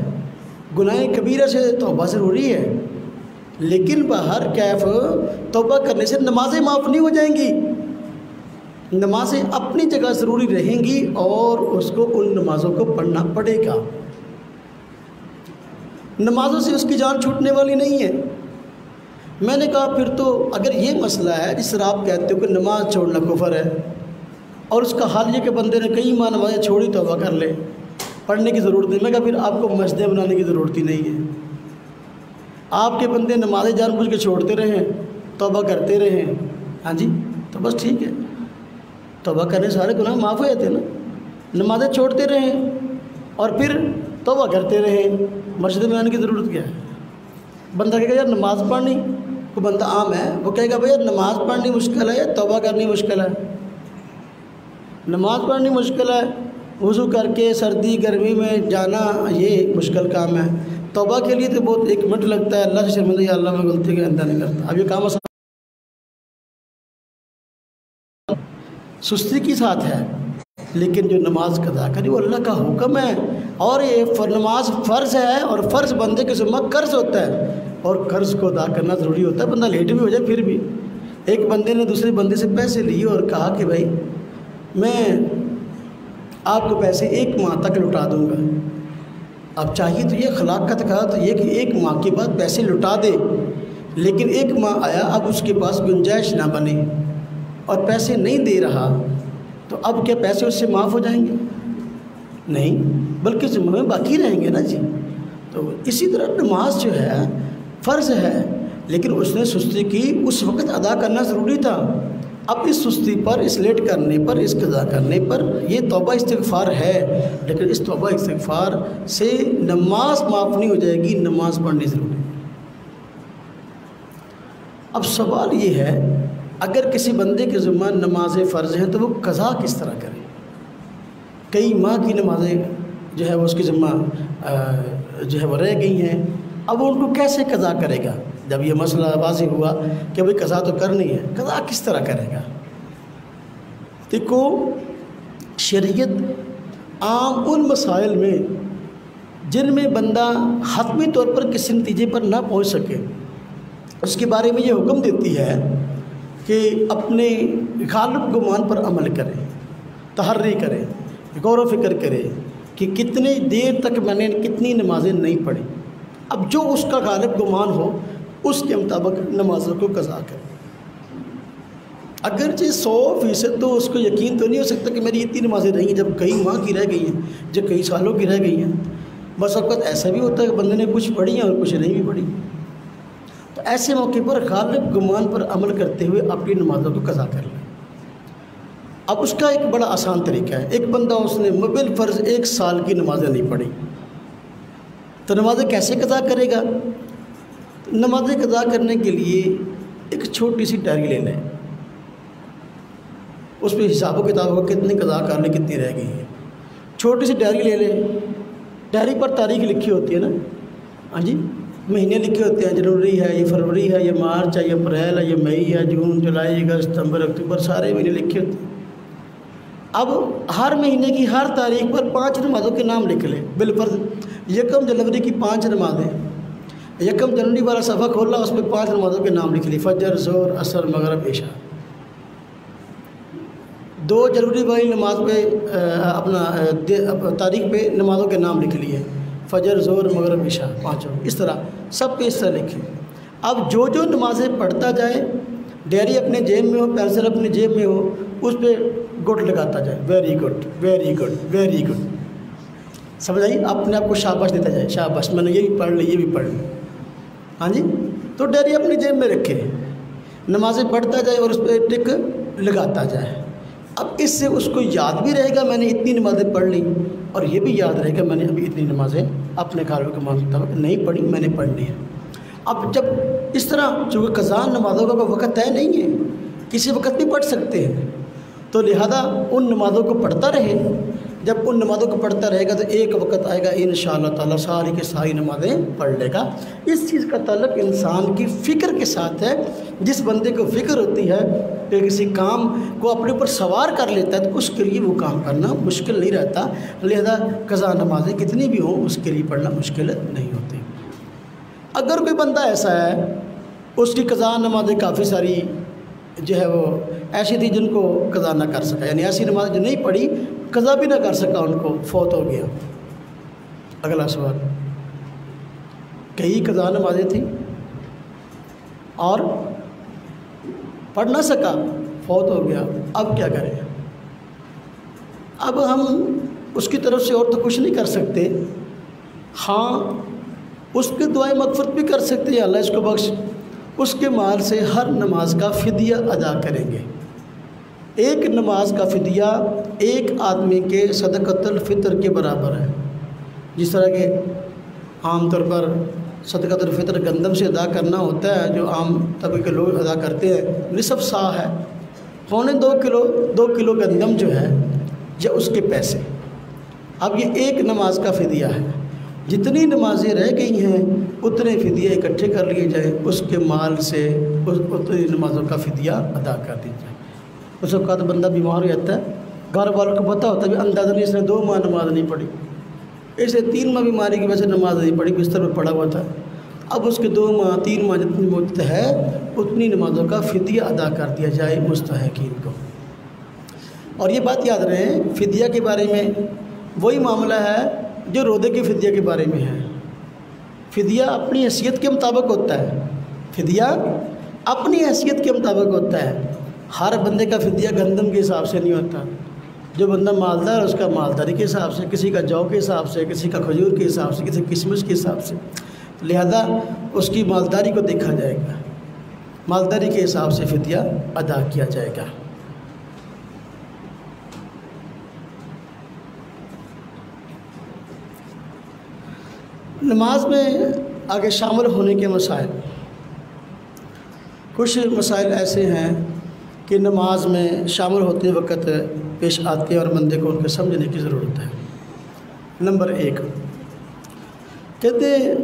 گناہ کبیرہ سے توبہ ضروری ہے، لیکن باہر کیف توبہ کرنے سے نمازیں معاف نہیں ہو جائیں گی، نمازیں اپنی جگہ ضروری رہیں گی اور اس کو ان نمازوں کو پڑھنا پڑے گا۔ نمازوں سے اس کی جان چھوٹنے والی نہیں ہے۔ میں نے کہا پھر تو اگر یہ مسئلہ ہے جس طرح آپ کہتے ہو کہ نماز چھوڑنا کفر ہے اور اس کا حال یہ کہ بندے نے کئی ماہ نمازیں چھوڑی توبہ کر لے، پڑھنے کی ضرورت نہیں، میں کہا پھر آپ کو مسجدیں بنانے کی ضرورت ہی نہیں ہے۔ آپ کے بندے نمازیں جان بوجھ کے چھوڑتے رہے توبہ کرتے رہیں، ہاں جی تو بس ٹھیک ہے، توبہ کرنے سے سارے گناہ معاف ہو جاتے ہیں نا۔ نمازیں چھوڑتے رہیں اور پھر توبہ کرتے رہیں، مسجد میں آنے کی ضرورت کیا ہے؟ بندہ کہے گا یار نماز پڑھنی، کوئی بندہ عام ہے وہ کہے گا بھائی یار نماز پڑھنی مشکل ہے یا توبہ کرنی مشکل ہے؟ نماز پڑھنی مشکل ہے، وضو کر کے سردی گرمی میں جانا یہ مشکل کام ہے، توبہ کے لیے تو بہت 1 منٹ لگتا ہے، اللہ سے شرمندہ یا اللہ میں غلطی کا اندازہ نہیں کرتا۔ اب یہ کام سستی کی ساتھ ہے، لیکن جو نماز قضا کری وہ اللہ کا حکم ہے، اور یہ نماز فرض ہے، اور فرض بندے کے ذمہ قرض ہوتا ہے، اور قرض کو ادا کرنا ضروری ہوتا ہے، بندہ لیٹ بھی ہو جائے پھر بھی۔ ایک بندے نے دوسرے بندے سے پیسے لیے اور کہا کہ بھائی میں آپ کو پیسے 1 ماہ تک لوٹا دوں گا۔ اب چاہیے تو یہ اخلاق کا تقاضا تو یہ کہ 1 ماہ کے بعد پیسے لوٹا دے، لیکن 1 ماہ آیا، اب اس کے پاس گنجائش نہ بنے اور پیسے نہیں دے رہا، تو اب کیا پیسے اس سے معاف ہو جائیں گے؟ نہیں، بلکہ ذمہ میں باقی رہیں گے نا جی۔ تو اسی طرح نماز جو ہے فرض ہے، لیکن اس نے سستی کی، اس وقت ادا کرنا ضروری تھا۔ اب اس سستی پر، اس لیٹ کرنے پر، اس قضا کرنے پر یہ توبہ استغفار ہے، لیکن اس توبہ استغفار سے نماز معاف نہیں ہو جائے گی، نماز پڑھنی ضروری ہے۔ اب سوال یہ ہے اگر کسی بندے کے ذمہ نماز فرض ہیں تو وہ قضا کس طرح کرے؟ کئی ماہ کی نمازیں جو ہے وہ اس کے ذمہ جو ہے وہ رہ گئی ہیں، اب وہ ان کو کیسے قضا کرے گا؟ جب یہ مسئلہ واضح ہوا کہ بھئی قضا تو کرنی ہے، قضا کس طرح کرے گا؟ دیکھو شریعت عام ان مسائل میں جن میں بندہ حتمی طور پر کسی نتیجے پر نہ پہنچ سکے، اس کے بارے میں یہ حکم دیتی ہے کہ اپنے غالب گمان پر عمل کرے، تحری کرے، غور و فکر کرے کہ کتنی دیر تک میں نے کتنی نمازیں نہیں پڑھی۔ اب جو اس کا غالب گمان ہو اس کے مطابق نمازوں کو قضا کرے۔ اگرچہ 100% تو اس کو یقین تو نہیں ہو سکتا کہ میری اتنی نمازیں رہیں گی، جب کئی ماہ کی رہ گئی ہیں، جب کئی سالوں کی رہ گئی ہیں۔ بس اوقات ایسا بھی ہوتا ہے کہ بندے نے کچھ پڑھی ہیں اور کچھ نہیں بھی پڑھی، تو ایسے موقع پر غالب گمان پر عمل کرتے ہوئے اپنی نمازوں کو قضا کر لیں۔ اب اس کا ایک بڑا آسان طریقہ ہے، ایک بندہ اس نے بالفرض 1 سال کی نمازیں نہیں پڑھی، تو نمازیں کیسے قضا کرے گا؟ نمازیں قضا کرنے کے لیے ایک چھوٹی سی ڈائری لے لیں، اس پہ حساب و کتاب ہو کتنی قضا کرنے کتنی رہ گئی ہے۔ چھوٹی سی ڈائری لے لیں، ڈائری پر تاریخ لکھی ہوتی ہے نا، ہاں جی، مہینے لکھے ہوتے ہیں، جنوری ہے، یہ فروری ہے، یہ مارچ ہے، یہ اپریل ہے، یہ مئی ہے، جون، جولائی، اگست، ستمبر، اکتوبر، سارے مہینے لکھے ہوتے ہیں۔ اب ہر مہینے کی ہر تاریخ پر 5 نمازوں کے نام لکھ لیں بالفرض۔ 1 جنوری کی 5 نمازیں، 1 جنوری والا صفحہ کھولا، اس پہ 5 نمازوں کے نام لکھ لی، فجر، ظہر، عصر، مغرب، عشاء۔ 2 جنوری والی نماز پہ اپنا تاریخ پہ نمازوں کے نام لکھ لیے، فجر، ظہر، مغرب، عشاء، 5۔ اس طرح سب پہ اس طرح لکھیں۔ اب جو نمازیں پڑھتا جائے، ڈائری اپنے جیب میں ہو، پینسل اپنے جیب میں ہو، اس پہ گڈ لگاتا جائے، very good, very good, very good, سمجھ آئی؟ اپنے آپ کو شاباش دیتا جائے، شاباش میں نے یہ بھی پڑھ لی، یہ بھی پڑھ لی، ہاں جی۔ تو ڈائری اپنی جیب میں رکھے، نمازیں پڑھتا جائے اور اس پہ ٹک لگاتا جائے۔ اب اس سے اس کو یاد بھی رہے گا میں نے اتنی نمازیں پڑھ لی، اور یہ بھی یاد رہے گا میں نے ابھی اتنی نمازیں اپنے غالب گمان کے مطابق نہیں پڑھی، میں نے پڑھنی ہے۔ اب جب اس طرح چونکہ قضا نمازوں کا کوئی وقت طے نہیں ہے، کسی وقت بھی پڑھ سکتے ہیں، تو لہذا ان نمازوں کو پڑھتا رہے۔ جب ان نمازوں کو پڑھتا رہے گا تو ایک وقت آئے گا انشاءاللہ تعالیٰ ساری کی ساری نمازیں پڑھ لے گا۔ اس چیز کا تعلق انسان کی فکر کے ساتھ ہے۔ جس بندے کو فکر ہوتی ہے کہ کسی کام کو اپنے اوپر سوار کر لیتا ہے تو اس کے لیے وہ کام کرنا مشکل نہیں رہتا، لہذا قضا نمازیں کتنی بھی ہوں اس کے لیے پڑھنا مشکل نہیں ہوتی۔ اگر کوئی بندہ ایسا ہے اس کی قضا نمازیں کافی ساری جو ہے وہ ایسی تھی جن کو قضا نہ کر سکا، یعنی ایسی نماز جو نہیں پڑھی قضا بھی نہ کر سکا، ان کو فوت ہو گیا۔ اگلا سوال، کئی قضا نمازیں تھیں اور پڑھ نہ سکا، فوت ہو گیا، اب کیا کریں؟ اب ہم اس کی طرف سے اور تو کچھ نہیں کر سکتے، ہاں اس کی دعائیں مغفرت بھی کر سکتے ہیں، اللہ اس کو بخش، اس کے مال سے ہر نماز کا فدیہ ادا کریں گے۔ ایک نماز کا فدیہ ایک آدمی کے صدقۃ الفطر کے برابر ہے۔ جس طرح کہ عام طور پر صدقۃ الفطر گندم سے ادا کرنا ہوتا ہے، جو عام طبقے کے لوگ ادا کرتے ہیں، نصف سا ہے، 2 کلو گندم جو ہے یا اس کے پیسے۔ اب یہ ایک نماز کا فدیہ ہے، جتنی نمازیں رہ گئی ہیں اتنے فدیہ اکٹھے کر لیے جائیں، اس کے مال سے اتنی نمازوں کا فدیہ ادا کر دی جائے۔ اس وقت بندہ بیمار ہو جاتا ہے، گھر والوں کو پتہ ہوتا ہے اندازہ نہیں، اس نے 2 ماہ نماز نہیں پڑھی، اسے 3 ماہ بیماری کی وجہ سے نماز نہیں پڑھی، بستر پر پڑا ہوا تھا، اب اس کے 2 ماہ 3 ماہ جتنی مدت ہے اتنی نمازوں کا فدیہ ادا کر دیا جائے مستحقین کو۔ اور یہ بات یاد رہے، فدیہ کے بارے میں وہی معاملہ ہے جو روزے کے فدیہ کے بارے میں ہے۔ فدیہ اپنی حیثیت کے مطابق ہوتا ہے، فدیہ اپنی حیثیت کے مطابق ہوتا ہے۔ ہر بندے کا فدیہ گندم کے حساب سے نہیں ہوتا، جو بندہ مالدار ہے اس کا مالداری کے حساب سے، کسی کا جو کے حساب سے، کسی کا کھجور کے حساب سے، کسی کشمش کے حساب سے، لہذا اس کی مالداری کو دیکھا جائے گا، مالداری کے حساب سے فدیہ ادا کیا جائے گا۔ نماز میں آگے شامل ہونے کے مسائل، کچھ مسائل ایسے ہیں کہ نماز میں شامل ہوتے وقت پیش آتے ہیں اور بندے کو ان کے سمجھنے کی ضرورت ہے۔ نمبر 1، کہتے ہیں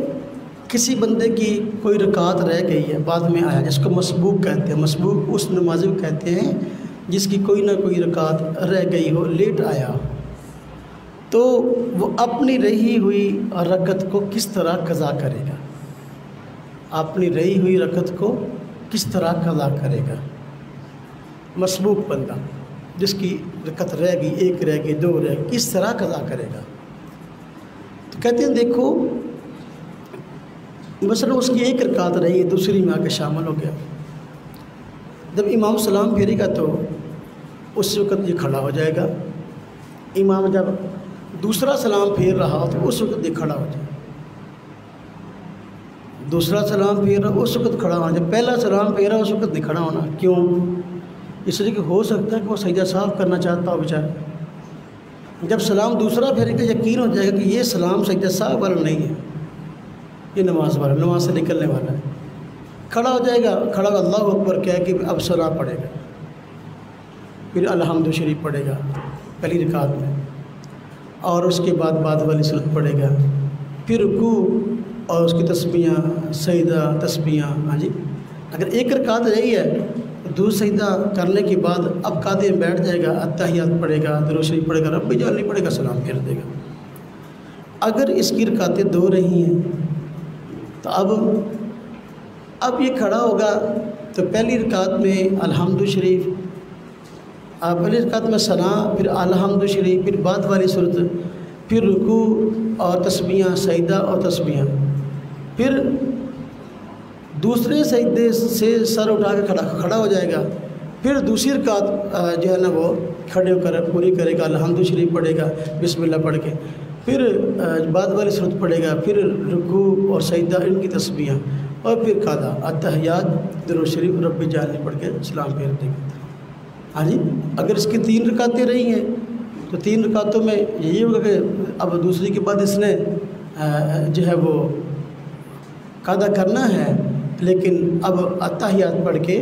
کسی بندے کی کوئی رکعت رہ گئی ہے، بعد میں آیا، جس کو مسبوق کہتے ہیں۔ مسبوق اس نمازی کو کہتے ہیں جس کی کوئی نہ کوئی رکعت رہ گئی ہو، لیٹ آیا، تو وہ اپنی رہی ہوئی رکعت کو کس طرح قضا کرے گا؟ اپنی رہی ہوئی رکعت کو کس طرح قضا کرے گا؟ مسبوق بندہ جس کی رکعت رہ گئی، 1 رہ گئی، 2 رہ گئی، کس طرح قضا کرے گا؟ تو کہتے ہیں دیکھو، مثلا اس کی 1 رکعت رہی، دوسری میں آ کے شامل ہو گیا، جب امام سلام پھیرے گا تو اس وقت یہ کھڑا ہو جائے گا، امام جب دوسرا سلام پھیر رہا تو اس وقت یہ کھڑا ہو جائے، دوسرا سلام پھیر رہا اس وقت کھڑا ہونا، جب پہلا سلام پھیر رہا اس وقت نہیں کھڑا ہونا۔ کیوں؟ اس لیے کہ ہو سکتا ہے کہ وہ سجدہ صاف کرنا چاہتا ہو بیچارہ، جب سلام دوسرا پھیرے گا یقین ہو جائے گا کہ یہ سلام سجدہ صاف والا نہیں ہے، یہ نماز والا، نماز سے نکلنے والا ہے، کھڑا ہو جائے گا، کھڑا ہو اللہ اکبر کہہ کہ اب سلام پڑھے گا، پھر الحمد شریف پڑھے گا پہلی رکعت میں، اور اس کے بعد والی سورت پڑھے گا، پھر رکوع اور اس کی تسبیحاں، سجدہ، تسبیحاں۔ ہاں جی، اگر 1 رکعت رہی ہے تو سجدہ کرنے کے بعد اب قاعدے میں بیٹھ جائے گا، اتحیات پڑھے گا، درود شریف پڑھے گا، رب جعلنی پڑھے گا، سلام پھیر دے گا۔ اگر اس کی رکعتیں 2 رہی ہیں تو اب یہ کھڑا ہوگا تو پہلی رکعت میں الحمد شریف، پہلی رکعت میں ثنا، پھر الحمد شریف، پھر بعد والی صورت، پھر رکوع اور تسبیحاں، سجدہ اور تسبیحاں، پھر دوسرے سجدے سے سر اٹھا کے کھڑا ہو جائے گا، پھر دوسری رکعت جو ہے نا وہ کھڑے ہو کر پوری کرے گا، الحمد شریف پڑھے گا بسم اللہ پڑھ کے، پھر بعد والی صورت پڑھے گا، پھر رکوع اور سجدہ ان کی تسبیحاں، اور پھر قاعدہ اتحیات، درود شریف، رب جعلنی پڑھ کے سلام پھیر دے گا۔ ہاں جی، اگر اس کی 3 رکعتیں رہی ہیں تو 3 رکعتوں میں یہی ہوگا کہ اب دوسری کے بعد اس نے جو ہے وہ قاعدہ کرنا ہے، لیکن اب اتحیات پڑھ کے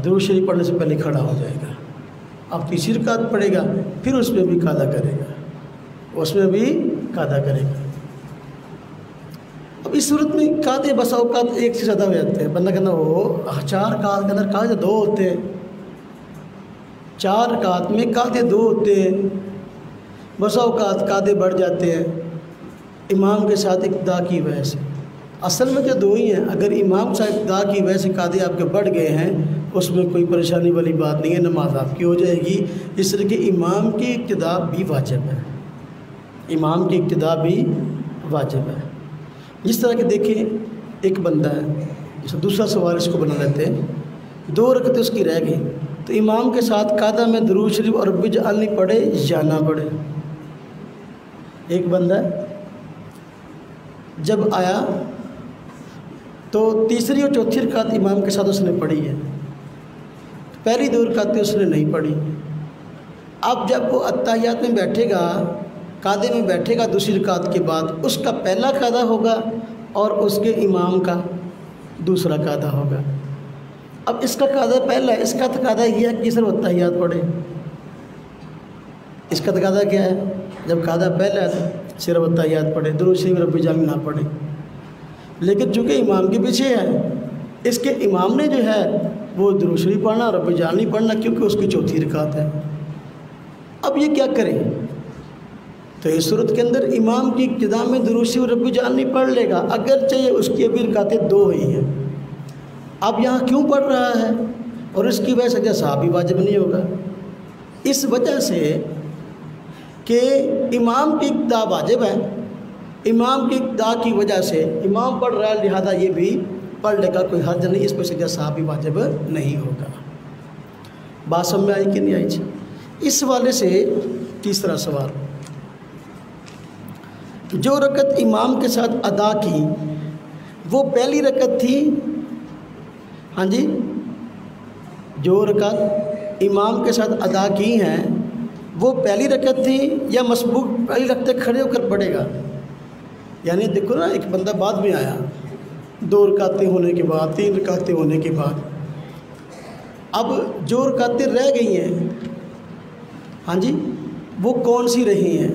درود شریف پڑھنے سے پہلے کھڑا ہو جائے گا، اب تیسری رکعت پڑھے گا، پھر اس میں بھی قاعدہ کرے گا، اس میں بھی قاعدہ کرے گا۔ اب اس صورت میں قاعدے بسا اوقات 1 سے زیادہ ہو جاتے ہیں، بندہ کہنا وہ 4 رکعت کے اندر قاعدے 2 ہوتے ہیں، 4 رکعت میں قاعدے 2 ہوتے ہیں، بسا اوقات قاعدے بڑھ جاتے ہیں امام کے ساتھ اقتدا کی وجہ سے۔ اصل میں جو 2 ہی ہیں، اگر امام صاحب اقتدا کی وجہ سے قاعدے آپ کے بڑھ گئے ہیں اس میں کوئی پریشانی والی بات نہیں ہے، نماز آپ کی ہو جائے گی۔ اس لیے کہ امام کی اقتدا بھی واجب ہے، امام کی اقتدا بھی واجب ہے۔ جس طرح کہ دیکھیں ایک بندہ ہے، دوسرا سوال اس کو بنا لیتے ہیں، 2 رکعتیں اس کی رہ گئی تو امام کے ساتھ قاعدہ میں درود شریف اور رب جعلنی پڑھے یا نہ پڑھے؟ ایک بندہ جب آیا تو تیسری اور چوتھی رکعت امام کے ساتھ اس نے پڑھی ہے، پہلی 2 رکعتیں اس نے نہیں پڑھی۔ اب جب وہ اتحیات میں بیٹھے گا، قعدے میں بیٹھے گا دوسری رکعت کے بعد، اس کا پہلا قعدہ ہوگا اور اس کے امام کا دوسرا قعدہ ہوگا۔ اب اس کا قعدہ پہلا ہے، اس کا تقاضا یہ ہے کہ صرف اتحیات پڑھے۔ اس کا تقاضا کیا ہے؟ جب قعدہ پہلا ہے تو صرف اتحیات پڑھے، درود شریف رب جامع نہ پڑھے۔ لیکن چونکہ امام کے پیچھے ہے، اس کے امام نے جو ہے وہ درود شریف پڑھنا، رب جامع نہیں پڑھنا، کیونکہ اس کی چوتھی رکعت ہے۔ اب یہ کیا کریں؟ تو اس صورت کے اندر امام کی ابتدا میں درود شریف رب جامع نہیں پڑھ لے گا، اگرچہ اس کی ابھی رکعتیں 2 ہوئی ہیں۔ اب یہاں کیوں پڑھ رہا ہے؟ اور اس کی وجہ سے کیا صحابی واجب نہیں ہوگا؟ اس وجہ سے کہ امام کی ابتدا واجب ہے، امام کی ابتدا کی وجہ سے امام پڑھ رہا ہے، لہذا یہ بھی پڑھ لے گا، کوئی حرج نہیں، اس پہ سے کیا صحابی واجب نہیں ہوگا۔ بات سمجھ میں آئی کہ نہیں آئی؟ اس حوالے سے تیسرا سوال، جو رکعت امام کے ساتھ ادا کی وہ پہلی رکعت تھی؟ ہاں جی، جو رکعت امام کے ساتھ ادا کی ہیں وہ پہلی رکعت تھی یا مسبوق پہلی رکعت کھڑے ہو کر پڑھے گا؟ یعنی دیکھو نا، ایک بندہ بعد میں آیا 2 رکعتیں ہونے کے بعد، 3 رکعتیں ہونے کے بعد، اب جو رکعتیں رہ گئی ہیں، ہاں جی، وہ کون سی رہی ہیں؟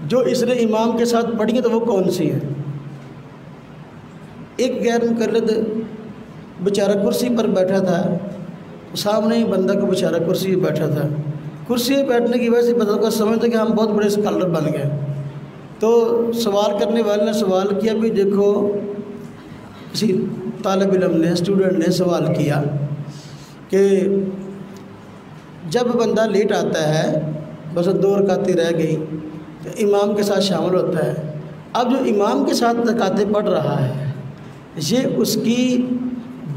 جو اس نے امام کے ساتھ پڑھی ہیں تو وہ کون سی ہیں؟ ایک غیر مقلد بیچارہ کرسی پر بیٹھا تھا، سامنے ہی بندہ کو بیچارہ کرسی پہ بیٹھا تھا، کرسی پہ بیٹھنے کی وجہ سے بندہ کو سمجھتا کہ ہم بہت بڑے اسکالر بن گئے، تو سوال کرنے والے نے سوال کیا بھی دیکھو، کسی طالب علم نے، اسٹوڈنٹ نے سوال کیا کہ جب بندہ لیٹ آتا ہے، بس 2 رکعتیں رہ گئی تو امام کے ساتھ شامل ہوتا ہے، اب جو امام کے ساتھ رکعتیں پڑھ رہا ہے یہ اس کی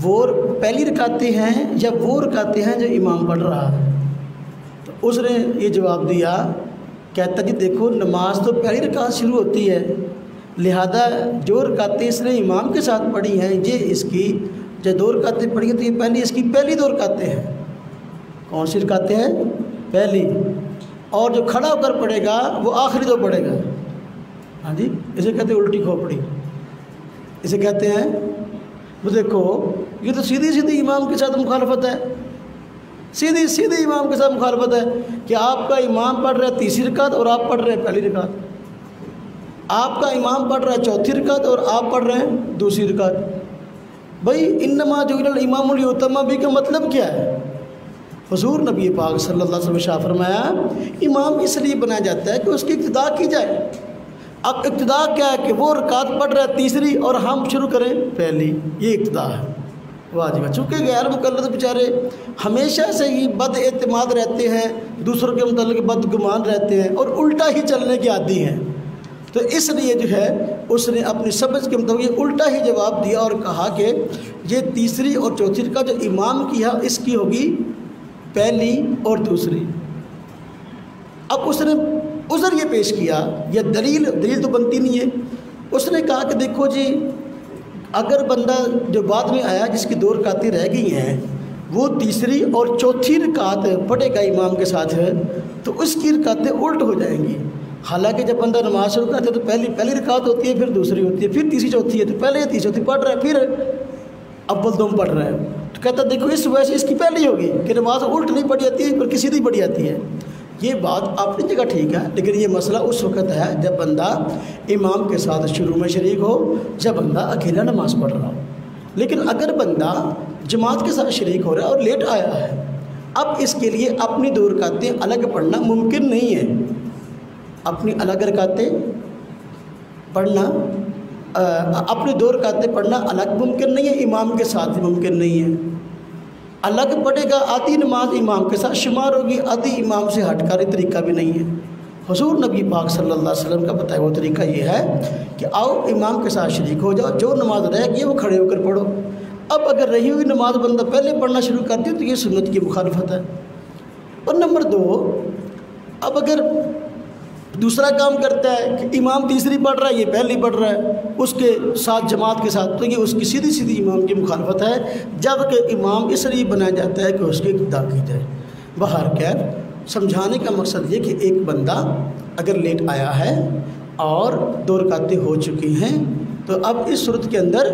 وہ پہلی رکعتیں ہیں یا وہ رکعتیں ہیں جو امام پڑھ رہا ہے؟ تو اس نے یہ جواب دیا، کہتا کہ دیکھو نماز تو پہلی رکعت شروع ہوتی ہے، لہذا جو رکعتیں اس نے امام کے ساتھ پڑھی ہیں یہ اس کی جو 2 رکعتیں پڑھی ہیں تو یہ پہلی اس کی پہلی 2 رکعتیں ہیں۔ کون سی رکعتیں ہیں؟ پہلی، اور جو کھڑا ہو کر پڑھے گا وہ آخری 2 پڑھے گا۔ ہاں جی، اسے کہتے ہیں الٹی کھوپڑی، اسے کہتے ہیں وہ دیکھو یہ تو سیدھی سیدھی امام کے ساتھ مخالفت ہے، سیدھی سیدھی امام کے ساتھ مخالفت ہے کہ آپ کا امام پڑھ رہا ہے 3ری رکعت اور آپ پڑھ رہے ہیں پہلی رکعت، آپ کا امام پڑھ رہا ہے 4تھی رکعت اور آپ پڑھ رہے ہیں 2ری رکعت۔ بھائی انما جعل الامام لیؤتم بہ کا مطلب کیا ہے؟ حضور نبی پاک صلی اللہ علیہ وسلم نے شاہ فرمایا امام اس لیے بنایا جاتا ہے کہ اس کی ابتدا کی جائے۔ اب ابتدا کیا ہے کہ وہ رکعت پڑھ رہا ہے 3ری اور ہم شروع کریں پہلی، یہ ابتدا ہے واجب ہے۔ چونکہ غیر مقلد بیچارے ہمیشہ سے ہی بد اعتماد رہتے ہیں، دوسروں کے متعلق بدگمان رہتے ہیں اور الٹا ہی چلنے کے عادی ہیں، تو اس لیے جو ہے اس نے اپنی سمجھ کے مطابق الٹا ہی جواب دیا اور کہا کہ یہ 3ری اور 4تھی رکعت جو امام کی ہے اس کی ہوگی پہلی اور 2ری۔ اب اس نے عذر یہ پیش کیا، یا دلیل تو بنتی نہیں ہے، اس نے کہا کہ دیکھو جی اگر بندہ جو بعد میں آیا جس کی 2 رکعتیں رہ گئی ہیں وہ 3ری اور 4تھی رکعت پڑھے گا امام کے ساتھ ہے تو اس کی رکعتیں الٹ ہو جائیں گی۔ حالانکہ جب بندہ نماز شروع کرتا ہے تو پہلی رکعت ہوتی ہے، پھر 2ری ہوتی ہے، پھر 3ری 4تھی ہے، تو پہلے 3ری 4تھی پڑھ رہا ہے، پھر اول 2 پڑھ رہا ہے، تو کہتا ہے دیکھو اس وجہ سے اس کی پہلی ہوگی کہ نماز الٹ نہیں پڑھی جاتی ہے بلکہ سیدھی پڑھی جاتی ہے۔ یہ بات اپنی جگہ ٹھیک ہے، لیکن یہ مسئلہ اس وقت ہے جب بندہ امام کے ساتھ شروع میں شریک ہو، جب بندہ اکیلا نماز پڑھ رہا ہو۔ لیکن اگر بندہ جماعت کے ساتھ شریک ہو رہا ہے اور لیٹ آیا ہے، اب اس کے لیے اپنی 2 رکعتیں الگ پڑھنا ممکن نہیں ہے، اپنی الگ رکعتیں پڑھنا اپنی 2 رکعتیں پڑھنا الگ ممکن نہیں ہے، امام کے ساتھ بھی ممکن نہیں ہے۔ الگ پڑھے گا، آدھی نماز امام کے ساتھ شمار ہوگی، آدھی امام سے ہٹ کر طریقہ بھی نہیں ہے۔ حضور نبی پاک صلی اللہ علیہ وسلم کا بتایا وہ طریقہ یہ ہے کہ آؤ امام کے ساتھ شریک ہو جاؤ، جو نماز رہ گئی وہ کھڑے ہو کر پڑھو۔ اب اگر رہی ہوئی نماز بندہ پہلے پڑھنا شروع کر دے تو یہ سنت کی مخالفت ہے۔ اور نمبر 2، اب اگر دوسرا کام کرتا ہے کہ امام تیسری پڑھ رہا ہے، یہ پہلی پڑھ رہا ہے اس کے ساتھ جماعت کے ساتھ، تو یہ اس کی سیدھی سیدھی امام کی مخالفت ہے، جبکہ امام اس لیے بنایا جاتا ہے کہ اس کی اقتدا کی جائے۔ بہرکیف سمجھانے کا مقصد یہ کہ ایک بندہ اگر لیٹ آیا ہے اور 2 رکعتیں ہو چکی ہیں، تو اب اس صورت کے اندر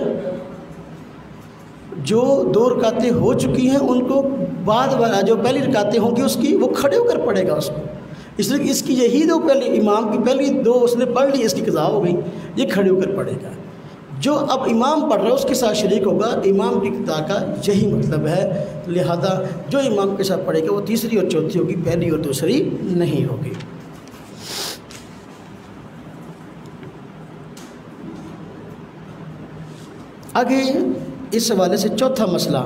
جو 2 رکعتیں ہو چکی ہیں ان کو بعد والا جو پہلی رکعتیں ہوں گی اس کی وہ کھڑے ہو کر پڑھے گا اس کو، اس لیے کہ اس کی یہی 2 پہلی امام کی پہلی 2 اس نے پڑھ لی، اس کی قضا ہو گئی، یہ کھڑے ہو کر پڑھے گا۔ جو اب امام پڑھ رہا ہے اس کے ساتھ شریک ہوگا، امام کی قضا کا یہی مطلب ہے، لہذا جو امام کے ساتھ پڑھے گا وہ تیسری اور چوتھی ہوگی، پہلی اور دوسری نہیں ہوگی۔ آگے اس حوالے سے چوتھا مسئلہ،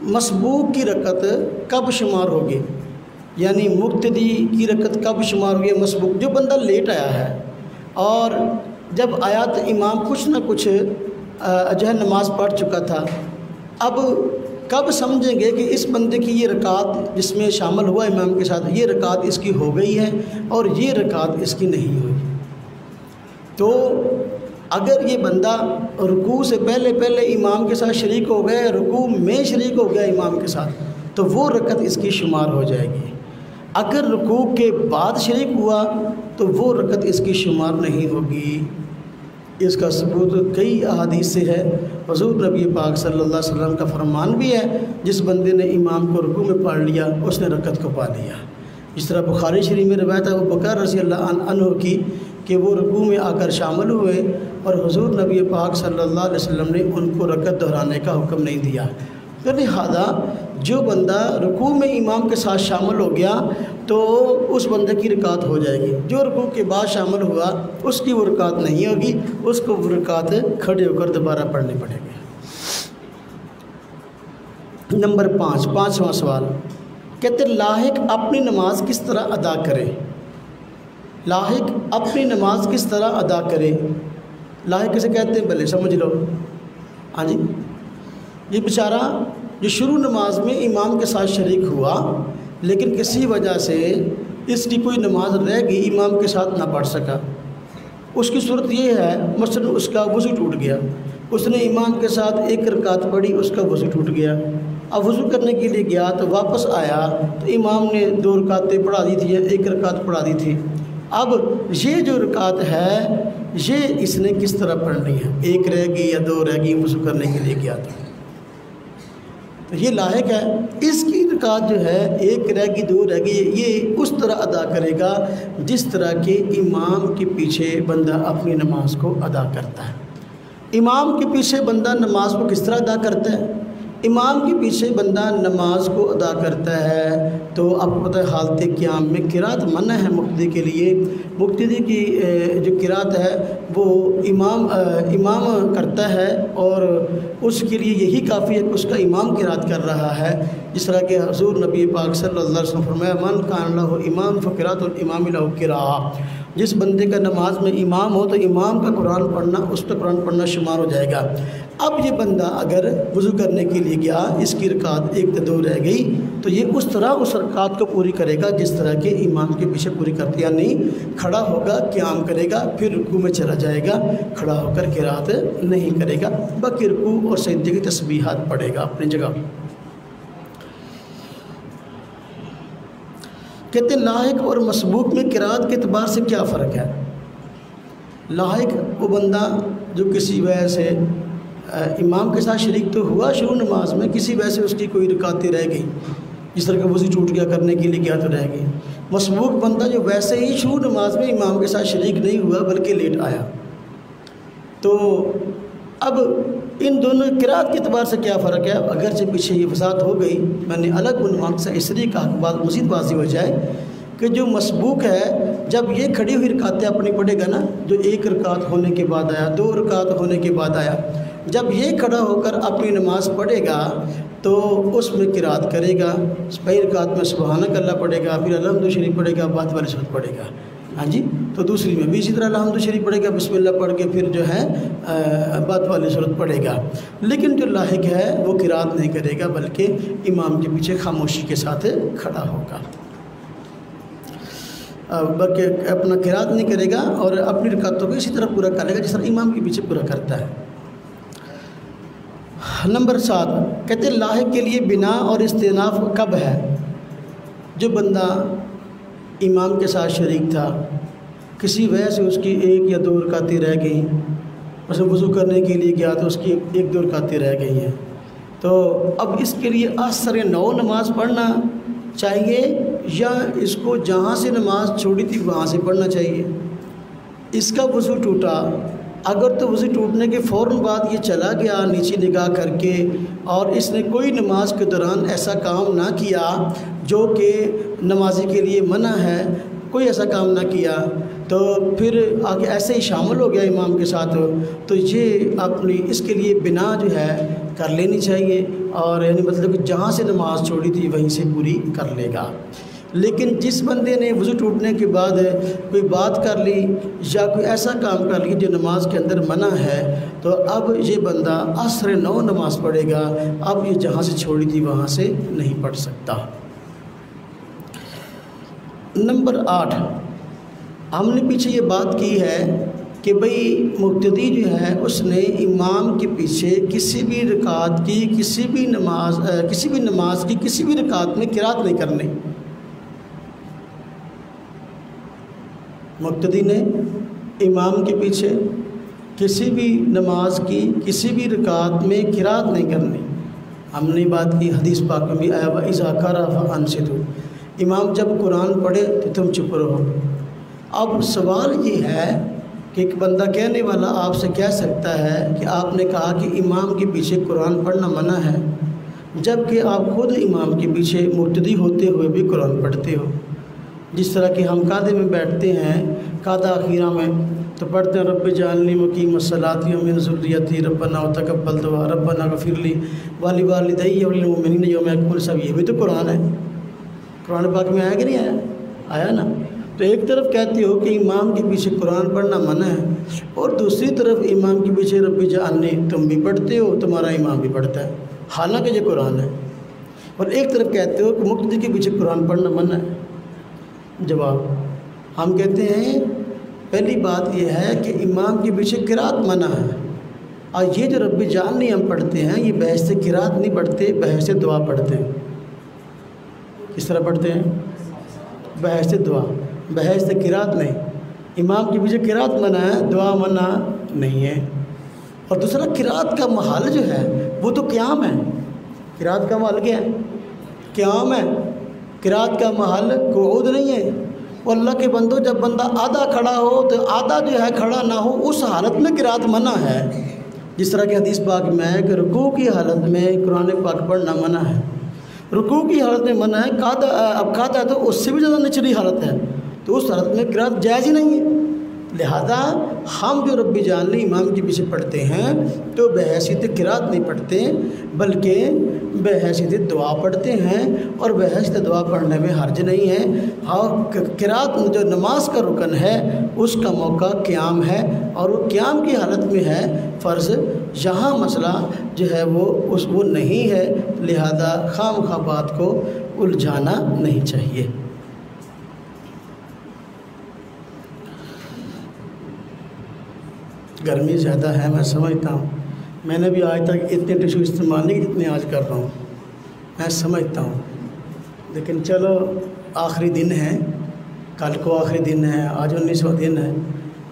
مسبوق کی رکعت کب شمار ہوگی، یعنی مقتدی کی رکعت کب شمار ہوگی؟ مسبوق جو بندہ لیٹ آیا ہے اور جب آیا تو امام کچھ نہ کچھ جو ہے نماز پڑھ چکا تھا، اب کب سمجھیں گے کہ اس بندے کی یہ رکعت جس میں شامل ہوا امام کے ساتھ، یہ رکعت اس کی ہو گئی ہے اور یہ رکعت اس کی نہیں ہوئی؟ تو اگر یہ بندہ رکوع سے پہلے امام کے ساتھ شریک ہو گیا، رکوع میں شریک ہو گیا امام کے ساتھ، تو وہ رکعت اس کی شمار ہو جائے گی۔ اگر رکوع کے بعد شریک ہوا تو وہ رکعت اس کی شمار نہیں ہوگی۔ اس کا ثبوت کئی احادیث سے ہے، حضور نبی پاک صلی اللہ علیہ وسلم کا فرمان بھی ہے، جس بندے نے امام کو رکوع میں پڑھ لیا اس نے رکعت کو پا لیا۔ جس طرح بخاری شریف میں روایت ہے ابو بکر رضی اللہ عنہ کی کہ وہ رکوع میں آ کر شامل ہوئے اور حضور نبی پاک صلی اللہ علیہ وسلم نے ان کو رکعت دہرانے کا حکم نہیں دیا۔ تو لہٰذا جو بندہ رکوع میں امام کے ساتھ شامل ہو گیا تو اس بندے کی رکعت ہو جائے گی، جو رکوع کے بعد شامل ہوا اس کی وہ رکعت نہیں ہوگی، اس کو وہ رکعت کھڑے ہو کر دوبارہ پڑھنی پڑے گی۔ نمبر 5، 5واں سوال، کہتے لاحق اپنی نماز کس طرح ادا کرے؟ لاحق اپنی نماز کس طرح ادا کرے؟ لاحق کسے کہتے ہیں بھلے سمجھ لو۔ ہاں جی، یہ بیچارہ جو شروع نماز میں امام کے ساتھ شریک ہوا لیکن کسی وجہ سے اس کی کوئی نماز رہ گئی، امام کے ساتھ نہ پڑھ سکا، اس کی صورت یہ ہے مثلا اس کا وضو ٹوٹ گیا، اس نے امام کے ساتھ 1 رکعت پڑھی، اس کا وضو ٹوٹ گیا، اب وضو کرنے کے لیے گیا تو واپس آیا تو امام نے 2 رکعتیں پڑھا دی تھی یا 1 رکعت پڑھا دی تھی، اب یہ جو رکعت ہے یہ اس نے کس طرح پڑھنی ہے؟ 1 رہ گئی یا 2 رہ گئی، وضو کرنے کے لیے گیا تھا، تو یہ لاحق ہے، اس کی رکعت جو ہے 1 رہ گئی 2 رہ گئی، یہ اس طرح ادا کرے گا جس طرح کہ امام کے پیچھے بندہ اپنی نماز کو ادا کرتا ہے۔ امام کے پیچھے بندہ نماز کو کس طرح ادا کرتا ہے؟ امام کے پیچھے بندہ نماز کو ادا کرتا ہے تو آپ کو پتہ ہے حالت قیام میں قرات منع ہے مقتدی کے لیے، مقتدی کی جو قرات ہے وہ امام کرتا ہے اور اس کے لیے یہی کافی ہے کہ اس کا امام قرات کر رہا ہے، جس طرح کہ حضور نبی پاک صلی اللہ علیہ وسلم فرمایا من کان لہ امام فقرات الامام لہ قراءۃ، جس بندے کا نماز میں امام ہو تو امام کا قرآن پڑھنا اس کا قرآن پڑھنا شمار ہو جائے گا۔ اب یہ بندہ اگر وضو کرنے کے لیے گیا، اس کی رکعت 1 یا 2 رہ گئی تو یہ اس طرح اس رکعت کو پوری کرے گا جس طرح کہ امام کے پیچھے پوری کرتی ہے، نہیں کھڑا ہوگا قیام کرے گا پھر رکوع میں چلا جائے گا، کھڑا ہو کر قرات نہیں کرے گا، باقی رکوع اور سجدے کی تسبیحات پڑھے گا اپنی جگہ۔ کہتے ہیں لاحق اور مسبوق میں قرات کے اعتبار سے کیا فرق ہے؟ لاحق وہ بندہ جو کسی وجہ سے امام کے ساتھ شریک تو ہوا شروع نماز میں، کسی وجہ سے اس کی کوئی رکعتیں رہ گئی، جس طرح کہ وضو ٹوٹ گیا کرنے کے لیے گیا تو رہ گئی۔ مسبوق بندہ جو ویسے ہی شروع نماز میں امام کے ساتھ شریک نہیں ہوا بلکہ لیٹ آیا، تو اب ان دونوں قرات کے اعتبار سے کیا فرق ہے؟ اگرچہ پیچھے یہ وضاحت ہو گئی، میں نے الگ عنوان سے اس لیے کہا کہ بات مزید واضح ہو جائے کہ جو مسبوق ہے جب یہ کھڑی ہوئی رکعتیں اپنی پڑھے گا نا، جو 1 رکعت ہونے کے بعد آیا، 2 رکعت ہونے کے بعد آیا، جب یہ کھڑا ہو کر اپنی نماز پڑھے گا تو اس میں قرات کرے گا، پہلی رکعت میں سبحانک اللہ پڑھے گا، پھر الحمد شریف پڑھے گا، بعد والی سورت پڑھے گا، ہاں جی، تو دوسری میں بھی اسی طرح الحمد شریف پڑھے گا، بسم اللہ پڑھ کے پھر جو ہے بعد والی سورت پڑھے گا، لیکن جو لاحق ہے وہ قرات نہیں کرے گا بلکہ امام کے پیچھے خاموشی کے ساتھ کھڑا ہوگا۔ بلکہ اپنا قرات نہیں کرے گا اور اپنی رکعتوں کو اسی طرح پورا کرے گا جس طرح امام کے پیچھے پورا کرتا ہے۔ نمبر 7 کہتے ہیں لاحق کے لیے بنا اور استئناف کب ہے؟ جو بندہ امام کے ساتھ شریک تھا، کسی وجہ سے اس کی 1 یا 2 رکعتیں رہ گئیں، مثلا وضو کرنے کے لیے گیا تو اس کی 1-2 رکعتیں رہ گئی ہیں، تو اب اس کے لیے اثر نو نماز پڑھنا چاہیے یا اس کو جہاں سے نماز چھوڑی تھی وہاں سے پڑھنا چاہیے؟ اس کا وضو ٹوٹا، اگر تو وضو ٹوٹنے کے فوراً بعد یہ چلا گیا نیچے نگاہ کر کے اور اس نے کوئی نماز کے دوران ایسا کام نہ کیا جو کہ نمازی کے لیے منع ہے، کوئی ایسا کام نہ کیا تو پھر آگے ایسے ہی شامل ہو گیا امام کے ساتھ، تو یہ اپنی اس کے لیے بنا جو ہے کر لینی چاہیے، اور یعنی مطلب کہ جہاں سے نماز چھوڑی تھی وہیں سے پوری کر لے گا۔ لیکن جس بندے نے وضو ٹوٹنے کے بعد کوئی بات کر لی یا کوئی ایسا کام کر لی جو نماز کے اندر منع ہے، تو اب یہ بندہ عصر نو نماز پڑھے گا، اب یہ جہاں سے چھوڑی تھی وہاں سے نہیں پڑھ سکتا۔ نمبر 8 ہم نے پیچھے یہ بات کی ہے کہ بھئی مقتدی جو ہے اس نے امام کے پیچھے کسی بھی رکعت کی کسی بھی نماز کی کسی بھی رکعت میں قرات نہیں کرنی۔ مقتدی نے امام کے پیچھے کسی بھی نماز کی کسی بھی رکعت میں قرات نہیں کرنی۔ ہم نے بات کی حدیث پاک میں بھی آیا وَإِذَا قَرَأَ فَأَنصِتُوا، امام جب قرآن پڑھے تو تم چپ رہو۔ اب سوال یہ ہے کہ ایک بندہ کہنے والا آپ سے کہہ سکتا ہے کہ آپ نے کہا کہ امام کے پیچھے قرآن پڑھنا منع ہے، جبکہ آپ خود امام کے پیچھے مقتدی ہوتے ہوئے بھی قرآن پڑھتے ہو۔ جس طرح کہ ہم قاعدے میں بیٹھتے ہیں، قاعدہ اخیرہ میں تو پڑھتے ہیں رب جعلنی مقیم الصلاۃ ومن ذریتی ربنا وتقبل دعا ربنا اغفر لی ولوالدی وللمؤمنین یوم یقوم الحساب، یہ بھی تو قرآن ہے، قرآن پاک میں آیا کہ نہیں آیا؟ آیا نا۔ تو ایک طرف کہتے ہو کہ امام کے پیچھے قرآن پڑھنا منع ہے اور دوسری طرف امام کے پیچھے رب جعلنی تم بھی پڑھتے ہو، تمہارا امام بھی پڑھتا ہے، حالانکہ یہ قرآن ہے، اور ایک طرف کہتے ہو کہ مقتدی کے پیچھے قرآن پڑھنا منع ہے۔ جواب ہم کہتے ہیں پہلی بات یہ ہے کہ امام کے پیچھے قرات منع ہے، اور یہ جو رب جعلنی ہم پڑھتے ہیں یہ بحث قرات نہیں پڑھتے، بحث دعا پڑھتے ہیں۔ کس طرح پڑھتے ہیں؟ بحث دعا، بحث قرات نہیں۔ امام کے پیچھے قرات منع ہے، دعا منع نہیں ہے۔ اور دوسرا قرات کا محل جو ہے وہ تو قیام ہے۔ قرات کا محل کیا ہے؟ قیام ہے۔ قرات کا محل قعود نہیں ہے۔ اور اللہ کے بندو جب بندہ آدھا کھڑا ہو تو آدھا جو ہے کھڑا نہ ہو، اس حالت میں قرات منع ہے۔ جس طرح کہ حدیث پاک میں ہے کہ رکوع کی حالت میں قرآن پاک پڑھنا منع ہے، رکوع کی حالت میں منع ہے، اب قاعدہ تو اس سے بھی زیادہ نچلی حالت ہے، تو اس حالت میں قرات جائز ہی نہیں ہے۔ لہذا ہم جو رب جعلنی امام کے پیچھے پڑھتے ہیں تو بحیثیت قرات نہیں پڑھتے بلکہ بحیثیت دعا پڑھتے ہیں، اور بحیثیت دعا پڑھنے میں حرج نہیں ہے۔ ہاں قرات جو نماز کا رکن ہے اس کا موقع قیام ہے، اور وہ قیام کی حالت میں ہے فرض، یہاں مسئلہ جو ہے وہ نہیں ہے، لہذا خام خواہ بات کو الجھانا نہیں چاہیے۔ گرمی زیادہ ہے میں سمجھتا ہوں، میں نے بھی آج تک اتنے ٹیشو استعمال نہیں جتنے آج کر رہا ہوں، میں سمجھتا ہوں، لیکن چلو آخری دن ہے، کل کو آخری دن ہے، آج 19واں دن ہے،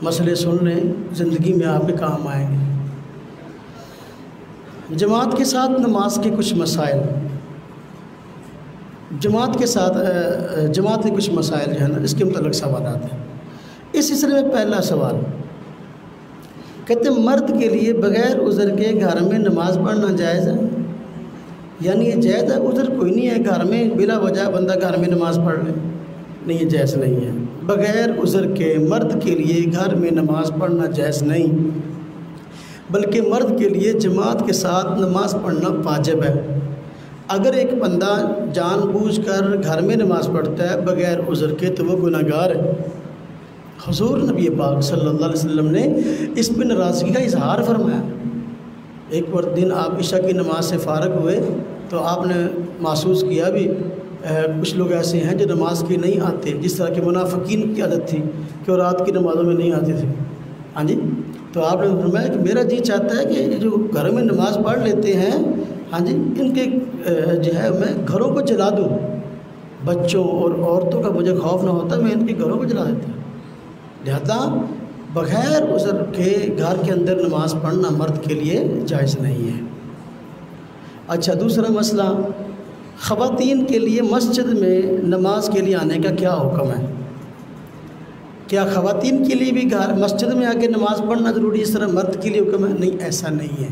مسئلے سن لیں، زندگی میں آپ کے کام آئیں گے۔ جماعت کے ساتھ نماز کے کچھ مسائل، جماعت کے کچھ مسائل جو ہے نا اس کے متعلق سوالات ہیں۔ اس سلسلے میں پہلا سوال کہتے ہیں مرد کے لیے بغیر عذر کے گھر میں نماز پڑھنا جائز ہے؟ یعنی یہ جائز ہے، عذر کوئی نہیں ہے، گھر میں بلا وجہ بندہ گھر میں نماز پڑھ لے، نہیں یہ جائز نہیں ہے۔ بغیر عذر کے مرد کے لیے گھر میں نماز پڑھنا جائز نہیں، بلکہ مرد کے لیے جماعت کے ساتھ نماز پڑھنا واجب ہے۔ اگر ایک بندہ جان بوجھ کر گھر میں نماز پڑھتا ہے بغیر عذر کے تو وہ گناہ گار ہے۔ حضور نبی پاک صلی اللہ علیہ وسلم نے اس پہ ناراضگی کا اظہار فرمایا۔ ایک دن آپ عشاء کی نماز سے فارغ ہوئے تو آپ نے محسوس کیا بھی کچھ لوگ ایسے ہیں جو نماز کے نہیں آتے، جس طرح کہ منافقین کی عادت تھی کہ وہ رات کی نمازوں میں نہیں آتے تھے. ہاں جی، تو آپ نے فرمایا کہ میرا جی چاہتا ہے کہ جو گھر میں نماز پڑھ لیتے ہیں، ہاں جی، ان کے جو ہے میں گھروں کو جلا دوں. بچوں اور عورتوں کا مجھے خوف نہ ہوتا، میں ان کے گھروں کو جلا دیتا. لہذا بغیر عذر کے گھر کے اندر نماز پڑھنا مرد کے لیے جائز نہیں ہے. اچھا، دوسرا مسئلہ، خواتین کے لیے مسجد میں نماز کے لیے آنے کا کیا حکم ہے؟ کیا خواتین کے لیے بھی مسجد میں آ کے نماز پڑھنا ضروری ہے اس طرح مرد کے لیے حکم ہے؟ نہیں، ایسا نہیں ہے.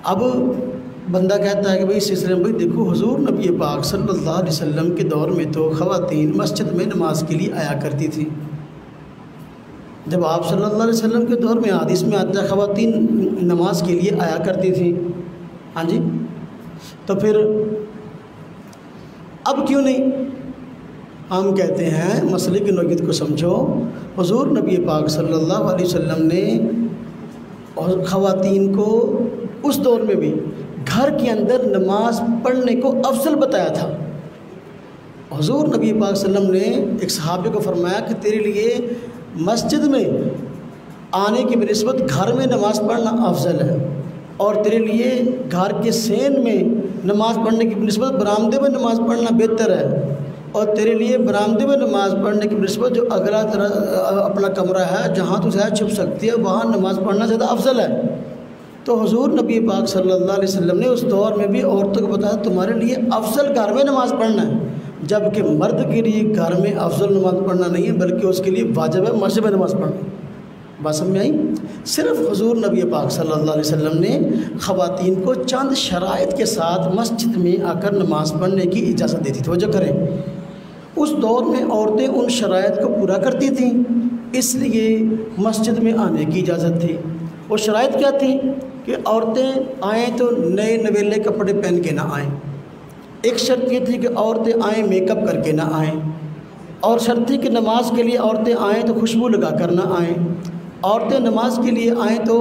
اب بندہ کہتا ہے کہ بھئی اس سلسلے میں دیکھو حضور نبی پاک صلی اللہ علیہ وسلم کے دور میں تو خواتین مسجد میں نماز کے لیے آیا کرتی تھی. جب آپ صلی اللہ علیہ وسلم کے دور میں حدیث میں آتا ہے خواتین نماز کے لیے آیا کرتی تھی. ہاں جی، تو پھر اب کیوں نہیں؟ ہم کہتے ہیں مسئلے کی نوعیت کو سمجھو. حضور نبی پاک صلی اللہ علیہ وسلم نے خواتین کو اس دور میں بھی گھر کے اندر نماز پڑھنے کو افضل بتایا تھا. حضور نبی پاک صلی اللہ علیہ وسلم نے ایک صحابی کو فرمایا کہ تیرے لیے مسجد میں آنے کی بنسبت گھر میں نماز پڑھنا افضل ہے، اور تیرے لیے گھر کے سین میں نماز پڑھنے کی بنسبت برآمدے میں نماز پڑھنا بہتر ہے، اور تیرے لیے برآمدے میں نماز پڑھنے کی بنسبت جو اگلا اپنا کمرہ ہے جہاں تو زیادہ چھپ سکتی ہے وہاں نماز پڑھنا زیادہ افضل ہے. تو حضور نبی پاک صلی اللہ علیہ وسلم نے اس دور میں بھی عورتوں کو بتایا تمہارے لیے افضل گھر میں نماز پڑھنا ہے، جبکہ مرد کے لیے گھر میں افضل نماز پڑھنا نہیں ہے بلکہ اس کے لیے واجب ہے مسجد میں نماز پڑھنا. بات سمجھ میں آئی؟ صرف حضور نبی پاک صلی اللہ علیہ وسلم نے خواتین کو چند شرائط کے ساتھ مسجد میں آ کر نماز پڑھنے کی اجازت دی تھی. توجہ کریں، اس دور میں عورتیں ان شرائط کو پورا کرتی تھیں، اس لیے مسجد میں آنے کی اجازت تھی. وہ شرائط کیا تھی کہ عورتیں آئیں تو نئے نویلے کپڑے پہن کے نہ آئیں. ایک شرط یہ تھی کہ عورتیں آئیں میک اپ کر کے نہ آئیں، اور شرط تھی کہ نماز کے لیے عورتیں آئیں تو خوشبو لگا کر نہ آئیں. عورتیں نماز کے لیے آئیں تو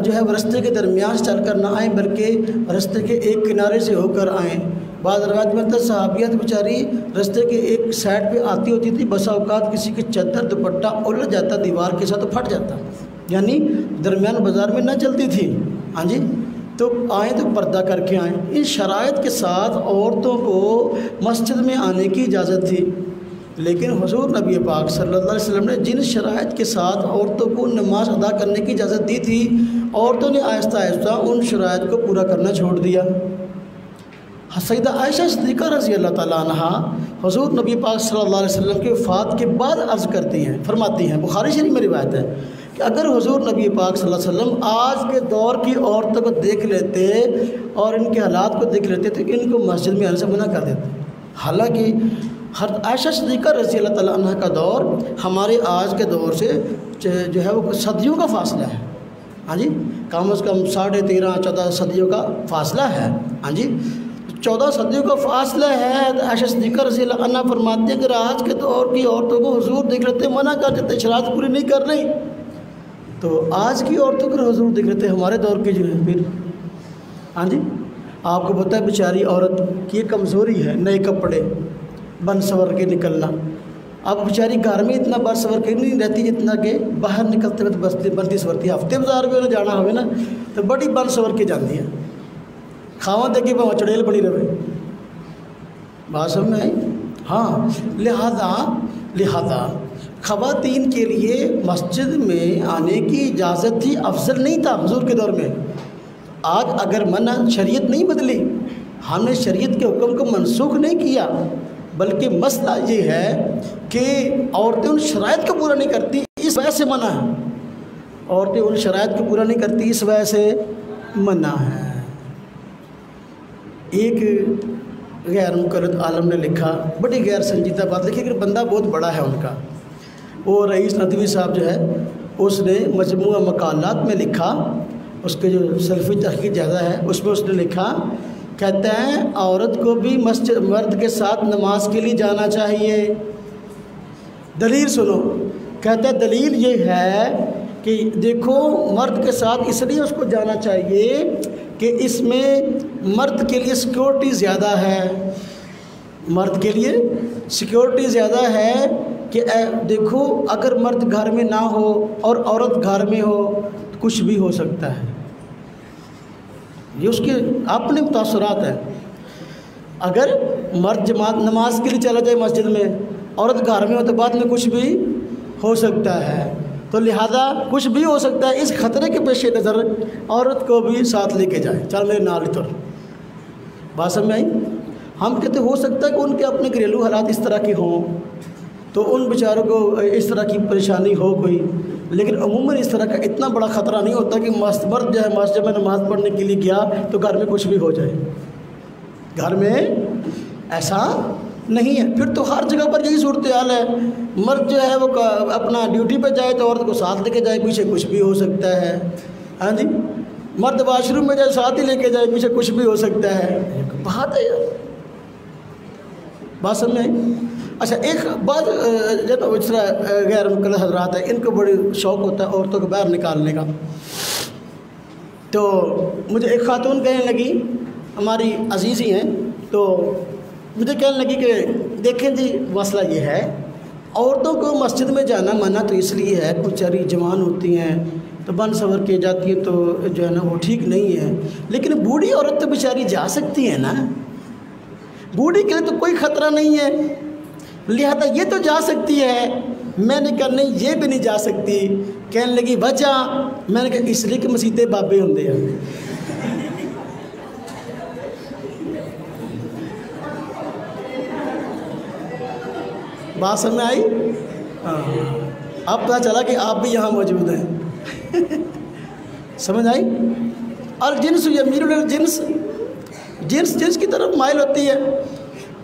جو ہے وہ رستے کے درمیان سے چل کر نہ آئیں بلکہ رستے کے ایک کنارے سے ہو کر آئیں. بعض روایت میں صحابیات بیچاری رستے کے ایک سائڈ پہ آتی ہوتی تھی، بسا اوقات کسی کے چادر دوپٹہ الجھ جاتا دیوار کے ساتھ تو پھٹ جاتا، یعنی درمیان بازار میں نہ چلتی تھی. ہاں جی، تو آئیں تو پردہ کر کے آئیں. ان شرائط کے ساتھ عورتوں کو مسجد میں آنے کی اجازت تھی. لیکن حضور نبی پاک صلی اللہ علیہ وسلم نے جن شرائط کے ساتھ عورتوں کو نماز ادا کرنے کی اجازت دی تھی، عورتوں نے آہستہ آہستہ ان شرائط کو پورا کرنا چھوڑ دیا. سیدہ عائشہ صدیقہ رضی اللہ تعالیٰ عنہ حضور نبی پاک صلی اللہ علیہ وسلم کے وفات کے بعد عرض کرتی ہیں، فرماتی ہیں، بخاری شریف میں روایت ہے کہ اگر حضور نبی پاک صلی اللہ علیہ وسلم آج کے دور کی عورتوں کو دیکھ لیتے اور ان کے حالات کو دیکھ لیتے تو ان کو مسجد میں آنے سے منع کر دیتے. حالانکہ عائشہ صدیقہ رضی اللہ تعالیٰ عنہ کا دور ہمارے آج کے دور سے جو ہے وہ صدیوں کا فاصلہ ہے. ہاں جی، کم از کم 13.5-14 صدیوں کا فاصلہ ہے. ہاں جی، 14 صدیوں کا فاصلہ ہے. عائشہ صدیقہ رضی اللہ عنہ فرماتی ہیں کہ آج کے دور کی عورتوں کو حضور دیکھ لیتے منع کر دیتے، شرائط پوری نہیں کر رہی. تو آج کی عورتوں کو حضور دیکھ لیتے ہمارے دور کے جو ہے پھر. ہاں جی، آپ کو پتہ ہے بیچاری عورت کی یہ کمزوری ہے، نئے کپڑے بن سور کے نکلنا. اب بیچاری گھر میں اتنا بن سور کے نہیں رہتی جتنا کہ باہر نکلتے ہوئے بنتی سورتی. ہفتے بازار میں انہیں جانا ہوئے نا تو بڑی بن سور کے جاتی ہے، کھاوا دے کے وہاں چڑیل بڑی رہے. بات سمجھ میں آئی؟ ہاں، لہذا خواتین کے لیے مسجد میں آنے کی اجازت تھی، افضل نہیں تھا حضور کے دور میں. آج اگر منع، شریعت نہیں بدلی، ہم نے شریعت کے حکم کو منسوخ نہیں کیا، بلکہ مسئلہ یہ ہے کہ عورتیں ان شرائط کو پورا نہیں کرتی اس وجہ سے منع ہے. عورتیں ان شرائط کو پورا نہیں کرتی اس وجہ سے منع ہے. ایک غیر مقرر عالم نے لکھا، بڑی غیر سنجیدہ بات لکھی کہ بندہ بہت بڑا ہے ان کا، وہ رئیس ندوی صاحب جو ہے اس نے مجموعہ مقالات میں لکھا، اس کے جو سلفی تحقیق زیادہ ہے اس میں اس نے لکھا، کہتے ہیں عورت کو بھی مسجد مرد کے ساتھ نماز کے لیے جانا چاہیے. دلیل سنو، کہتا ہے دلیل یہ ہے کہ دیکھو مرد کے ساتھ اس لیے اس کو جانا چاہیے کہ اس میں مرد کے لیے سیکورٹی زیادہ ہے، مرد کے لیے سیکیورٹی زیادہ ہے کہ دیکھو اگر مرد گھر میں نہ ہو اور عورت گھر میں ہو تو کچھ بھی ہو سکتا ہے. یہ اس کے اپنے تاثرات ہیں. اگر مرد جماعت نماز کے لیے چلا جائے مسجد میں، عورت گھر میں ہو تو بعد میں کچھ بھی ہو سکتا ہے. تو لہذا کچھ بھی ہو سکتا ہے، اس خطرے کے پیش نظر عورت کو بھی ساتھ لے کے جائے. چل میرے نال اتر. بات سمجھ میں آئی؟ ہم کہتے ہو سکتا ہے کہ ان کے اپنے گھریلو حالات اس طرح کے ہوں تو ان بیچاروں کو اس طرح کی پریشانی ہو کوئی، لیکن عموماً اس طرح کا اتنا بڑا خطرہ نہیں ہوتا کہ مرد جو ہے مسجد میں نماز پڑھنے کے لیے گیا تو گھر میں کچھ بھی ہو جائے. گھر میں ایسا نہیں ہے. پھر تو ہر جگہ پر یہی صورتحال ہے. مرد جو ہے وہ اپنا ڈیوٹی پہ جائے تو عورت کو ساتھ لے کے جائے، پیچھے کچھ بھی ہو سکتا ہے. ہاں جی، مرد واش روم میں جائے ساتھ ہی لے کے جائے، پیچھے کچھ بھی ہو سکتا ہے. بات ہے یار. بات سمجھ میں آئی؟ اچھا، ایک بات جب اس طرح غیر مقلد حضرات ہیں، ان کو بڑی شوق ہوتا ہے عورتوں کو باہر نکالنے کا. تو مجھے ایک خاتون کہنے لگی، ہماری عزیز ہی ہیں، تو مجھے کہنے لگی کہ دیکھیں جی مسئلہ یہ ہے، عورتوں کو مسجد میں جانا منع تو اس لیے ہے، بیچاری جوان ہوتی ہیں تو بن سنور کے جاتی ہیں تو جو ہے نا وہ ٹھیک نہیں ہے، لیکن بوڑھی عورت تو بیچاری جا سکتی ہے نا، بوڑھی کے لیے تو کوئی خطرہ نہیں ہے، لہذا یہ تو جا سکتی ہے. میں نے کہا نہیں، یہ بھی نہیں جا سکتی. کہنے لگی وجہ؟ میں نے کہا اس لیے کہ مسیطے بابے ہوندے ہیں. بات سمجھ میں آئی؟ ہاں، اب پتہ چلا کہ آپ بھی یہاں موجود ہیں. سمجھ آئی؟ اور جنس یمیر الجنس، جنس کی طرف مائل ہوتی ہے.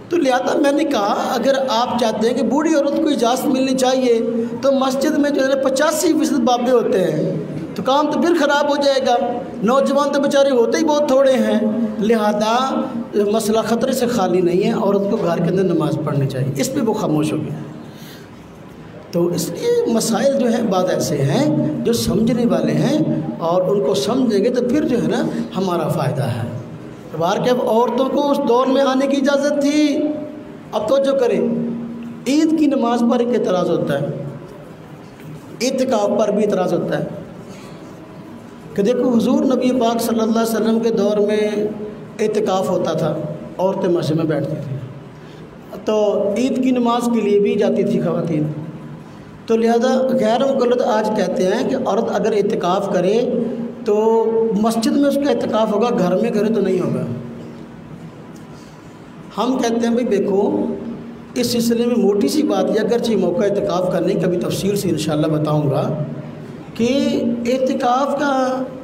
تو لہذا میں نے کہا اگر آپ چاہتے ہیں کہ بوڑھی عورت کو اجازت ملنی چاہیے تو مسجد میں جو ہے 85% بابے ہوتے ہیں تو کام تو پھر خراب ہو جائے گا. نوجوان تو بیچارے ہوتے ہی بہت تھوڑے ہیں، لہذا مسئلہ خطرے سے خالی نہیں ہے، عورت کو گھر کے اندر نماز پڑھنی چاہیے. اس پہ وہ خاموش ہو گیا. تو اس لیے مسائل جو ہیں بعض ایسے ہیں جو سمجھنے والے ہیں، اور ان کو سمجھیں گے تو پھر جو ہے نا ہمارا فائدہ ہے. بار کہ اب عورتوں کو اس دور میں آنے کی اجازت تھی. اب توجہ کریں، عید کی نماز پر ایک اعتراض ہوتا ہے، اعتکاف پر بھی اعتراض ہوتا ہے کہ دیکھو حضور نبی پاک صلی اللہ علیہ وسلم کے دور میں اعتکاف ہوتا تھا، عورتیں مسجد میں بیٹھتی تھیں تو عید کی نماز کے لیے بھی جاتی تھی خواتین. تو لہذا غیر مقلد آج کہتے ہیں کہ عورت اگر اعتکاف کرے تو مسجد میں اس کا اعتکاف ہوگا، گھر میں کرے تو نہیں ہوگا. ہم کہتے ہیں بھئی دیکھو اس سلسلے میں موٹی سی بات ہے، اگرچہ موقع اعتکاف کرنے کبھی تفصیل سے انشاءاللہ بتاؤں گا کہ اعتکاف کا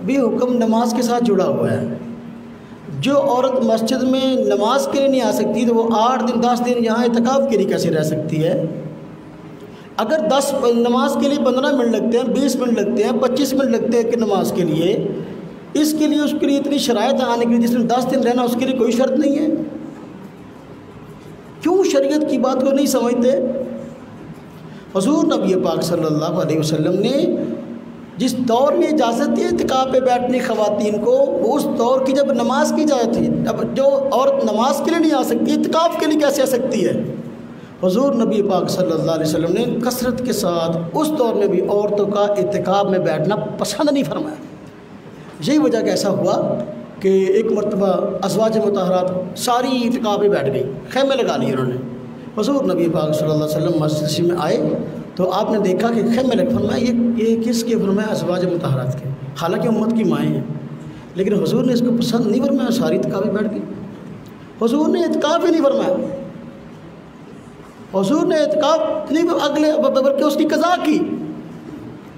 بھی حکم نماز کے ساتھ جڑا ہوا ہے. جو عورت مسجد میں نماز کے لیے نہیں آ سکتی تو وہ 8 دن 10 دن یہاں اعتکاف کے لیے کیسے رہ سکتی ہے؟ اگر نماز کے لیے 15 منٹ لگتے ہیں، 20 منٹ لگتے ہیں، 25 منٹ لگتے ہیں کہ نماز کے لیے، اس کے لیے اتنی شرائط آنے کے لیے جس میں 10 دن رہنا اس کے لیے کوئی شرط نہیں ہے. کیوں شریعت کی بات کو نہیں سمجھتے؟ حضور نبی پاک صلی اللہ علیہ وسلم نے جس دور میں اجازت دی اعتکاف پہ بیٹھنے خواتین کو، وہ اس دور کی جب نماز کی اجازت تھی. اب جو عورت نماز کے لیے نہیں آ سکتی، اعتکاف کے لیے کیسے آ سکتی ہے؟ حضور نبی پاک صلی اللہ علیہ وسلم نے کثرت کے ساتھ اس دور میں بھی عورتوں کا اعتکاف میں بیٹھنا پسند نہیں فرمایا. یہی وجہ کہ ایسا ہوا کہ ایک مرتبہ ازواج مطہرات ساری اعتکاف میں بیٹھ گئی، خیمے لگا لیے انہوں نے. حضور نبی پاک صلی اللہ علیہ وسلم مسجد میں آئے تو آپ نے دیکھا کہ خیمے لگ، فرمایا یہ کس کے؟ فرمایا ازواج مطہرات کے، حالانکہ امت کی مائیں ہیں. لیکن حضور نے اس کو پسند نہیں فرمایا، ساری اعتکاف میں بیٹھ گئی. حضور نے اعتکاف ہی نہیں فرمایا، حضور نے اعتکاف نہیں اگلے بلکہ اس کی قضا کی،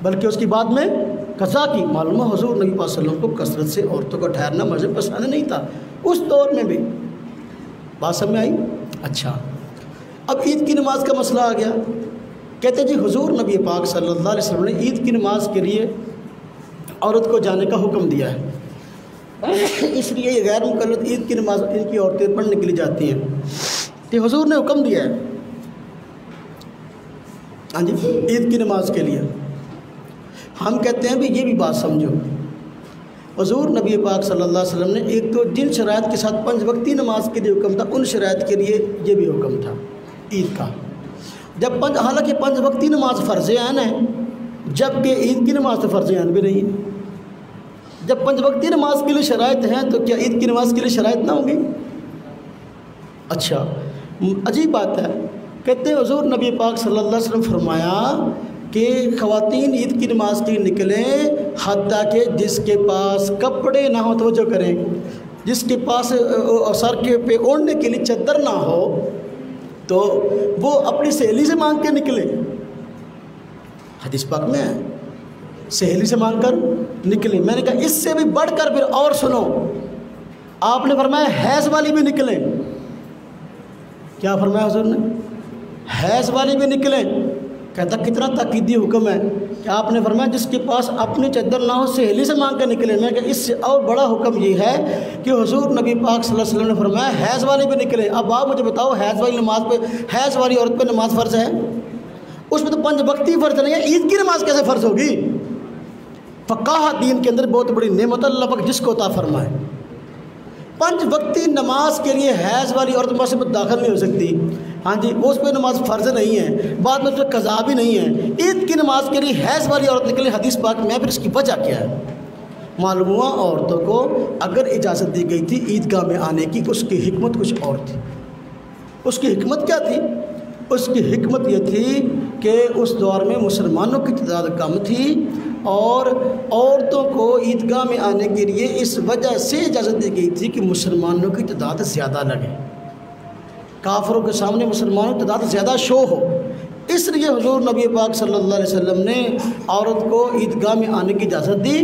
بلکہ اس کی بعد میں قضا کی. معلوم ہے حضور نبی پاک صلی اللہ علیہ وسلم کو کثرت سے عورتوں کا ٹھہرنا مذہب پسند نہیں تھا اس دور میں بھی. بات سمجھ میں آئی؟ اچھا، اب عید کی نماز کا مسئلہ آ گیا. کہتے جی حضور نبی پاک صلی اللہ علیہ وسلم نے عید کی نماز کے لیے عورت کو جانے کا حکم دیا ہے، اس لیے یہ غیر مقلد عید کی نماز ان کی عورتیں پڑھنے کے لیے جاتی ہیں کہ حضور نے حکم دیا ہے ہاں جی عید کی نماز کے لیے. ہم کہتے ہیں بھی یہ بھی بات سمجھو حضور نبی پاک صلی اللہ علیہ وسلم نے ایک تو جن شرائط کے ساتھ 5 وقتی نماز کے لیے حکم تھا، ان شرائط کے لیے یہ بھی حکم تھا عید کا. جب حالانکہ 5 وقتی نماز فرض عین ہے، جبکہ عید کی نماز تو فرض عین بھی نہیں ہے. جب 5 وقتی نماز کے لیے شرائط ہیں تو کیا عید کی نماز کے لیے شرائط نہ ہوں گی؟ اچھا، عجیب بات ہے. کہتے ہیں حضور نبی پاک صلی اللہ علیہ وسلم فرمایا کہ خواتین عید کی نماز کے لیے نکلیں حتیٰ کہ جس کے پاس کپڑے نہ ہو، توجہ کریں، جس کے پاس سر کے پہ اوڑھنے کے لیے چادر نہ ہو تو وہ اپنی سہیلی سے مانگ کے نکلے. حدیث پاک میں ہے سہیلی سے مانگ کر نکلیں. میں نے کہا اس سے بھی بڑھ کر پھر اور سنو، آپ نے فرمایا حیض والی بھی نکلیں. کیا فرمایا حضور نے؟ حیض والی بھی نکلیں. کہتا کتنا تاکیدی حکم ہے کہ آپ نے فرمایا جس کے پاس اپنی چادر نہ ہو سہیلی سے مانگ کر نکلے. میں کہ اس سے اور بڑا حکم یہ ہے کہ حضور نبی پاک صلی اللہ علیہ وسلم نے فرمایا حیض والی بھی نکلیں. اب آپ مجھے بتاؤ حیض والی نماز پہ، حیض والی عورت پہ نماز فرض ہے؟ اس میں تو 5 وقتی فرض نہیں ہے، عید کی نماز کیسے فرض ہوگی؟ فقہ دین کے اندر بہت بڑی نعمت اللہ پاک جس کو عطا فرمائے. 5 وقتی نماز کے لیے حیض والی عورت مسجد میں داخل نہیں ہو سکتی. ہاں جی، اس پہ نماز فرض نہیں ہے، بعد میں اس پہ قضا بھی نہیں ہے. عید کی نماز کے لیے حیض والی عورت نکلے حدیث پاک میں. پھر اس کی وجہ کیا ہے؟ معلوم ہوا عورتوں کو اگر اجازت دی گئی تھی عیدگاہ میں آنے کی، اس کی حکمت کچھ اور تھی. اس کی حکمت کیا تھی؟ اس کی حکمت یہ تھی کہ اس دور میں مسلمانوں کی تعداد کم تھی اور عورتوں کو عیدگاہ میں آنے کے لیے اس وجہ سے اجازت دی گئی تھی کہ مسلمانوں کی تعداد زیادہ لگے، کافروں کے سامنے مسلمانوں کی تعداد زیادہ شو ہو. اس لیے حضور نبی پاک صلی اللہ علیہ وسلم نے عورت کو عیدگاہ میں آنے کی اجازت دی.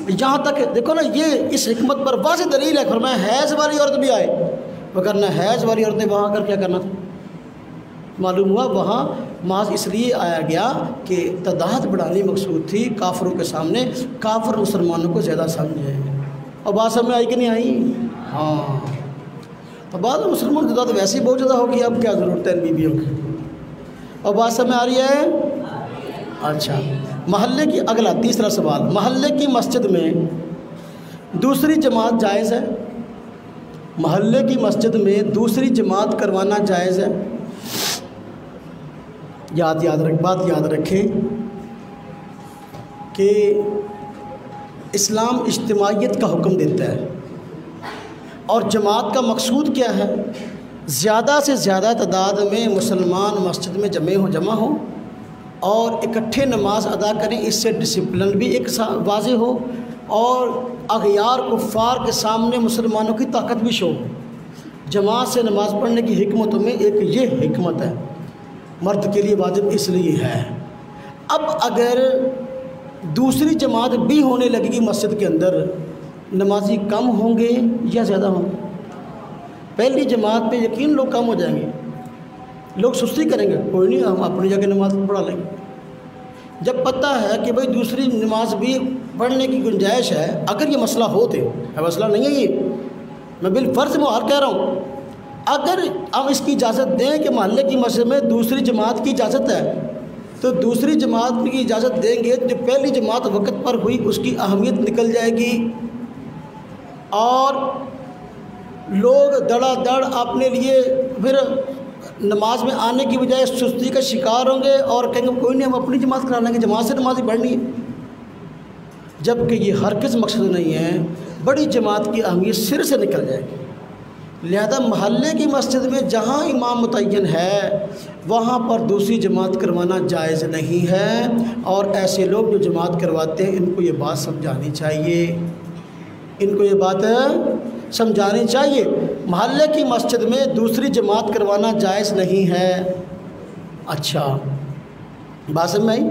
یہاں تک دیکھو نا، یہ اس حکمت پر واضح دلیل ہے. فرمایا حیض والی عورت بھی آئے، وگرنہ حیض والی عورتیں وہاں کر کیا کرنا تھا؟ معلوم ہوا وہاں محض اس لیے آیا گیا کہ تعداد بڑھانی مقصود تھی، کافروں کے سامنے کافر مسلمانوں کو زیادہ سمجھے. اور بات سمجھ میں آئی کہ نہیں آئی؟ ہاں، تو بعد میں مسلمان کی تعداد ویسے ہی بہت زیادہ ہوگی، اب کیا ضرورت ہے ان بیویوں کی. اور بات سمجھ میں آ رہی ہے؟ اچھا، محلے کی اگلا تیسرا سوال، محلے کی مسجد میں دوسری جماعت جائز ہے؟ محلے کی مسجد میں دوسری جماعت کروانا جائز ہے؟ بات یاد رکھیں کہ اسلام اجتماعیت کا حکم دیتا ہے، اور جماعت کا مقصود کیا ہے؟ زیادہ سے زیادہ تعداد میں مسلمان مسجد میں جمع ہوں اور اکٹھے نماز ادا کریں. اس سے ڈسپلن بھی ایک واضح ہو اور اغیار کفار کے سامنے مسلمانوں کی طاقت بھی شو ہو. جماعت سے نماز پڑھنے کی حکمتوں میں ایک یہ حکمت ہے، مرد کے لیے واجب اس لیے ہے. اب اگر دوسری جماعت بھی ہونے لگے گی مسجد کے اندر، نمازی کم ہوں گے یا زیادہ ہوں گے؟ پہلی جماعت پہ یقین لوگ کم ہو جائیں گے، لوگ سستی کریں گے، کوئی نہیں ہم اپنی جگہ نماز پڑھا لیں گے. جب پتہ ہے کہ بھئی دوسری نماز بھی پڑھنے کی گنجائش ہے، اگر یہ مسئلہ ہو تو مسئلہ نہیں ہے، یہ میں بالفرض محال کہہ رہا ہوں، اگر ہم اس کی اجازت دیں کہ محلے کی مسجد میں دوسری جماعت کی اجازت ہے تو دوسری جماعت کی اجازت دیں گے. جو پہلی جماعت وقت پر ہوئی اس کی اہمیت نکل جائے گی اور لوگ دڑا دڑ اپنے لیے پھر نماز میں آنے کی بجائے سستی کا شکار ہوں گے اور کہیں گے کوئی نہیں ہم اپنی جماعت کرا لیں گے، جماعت سے نماز ہی پڑھنی ہے. جبکہ یہ ہرگز مقصد نہیں ہے، بڑی جماعت کی اہمیت سر سے نکل جائے گی. لہذا محلے کی مسجد میں جہاں امام متعین ہے وہاں پر دوسری جماعت کروانا جائز نہیں ہے. اور ایسے لوگ جو جماعت کرواتے ہیں ان کو یہ بات سمجھانی چاہیے، ان کو یہ بات سمجھانی چاہیے. محلے کی مسجد میں دوسری جماعت کروانا جائز نہیں ہے. اچھا، بات سمجھ میں آئی؟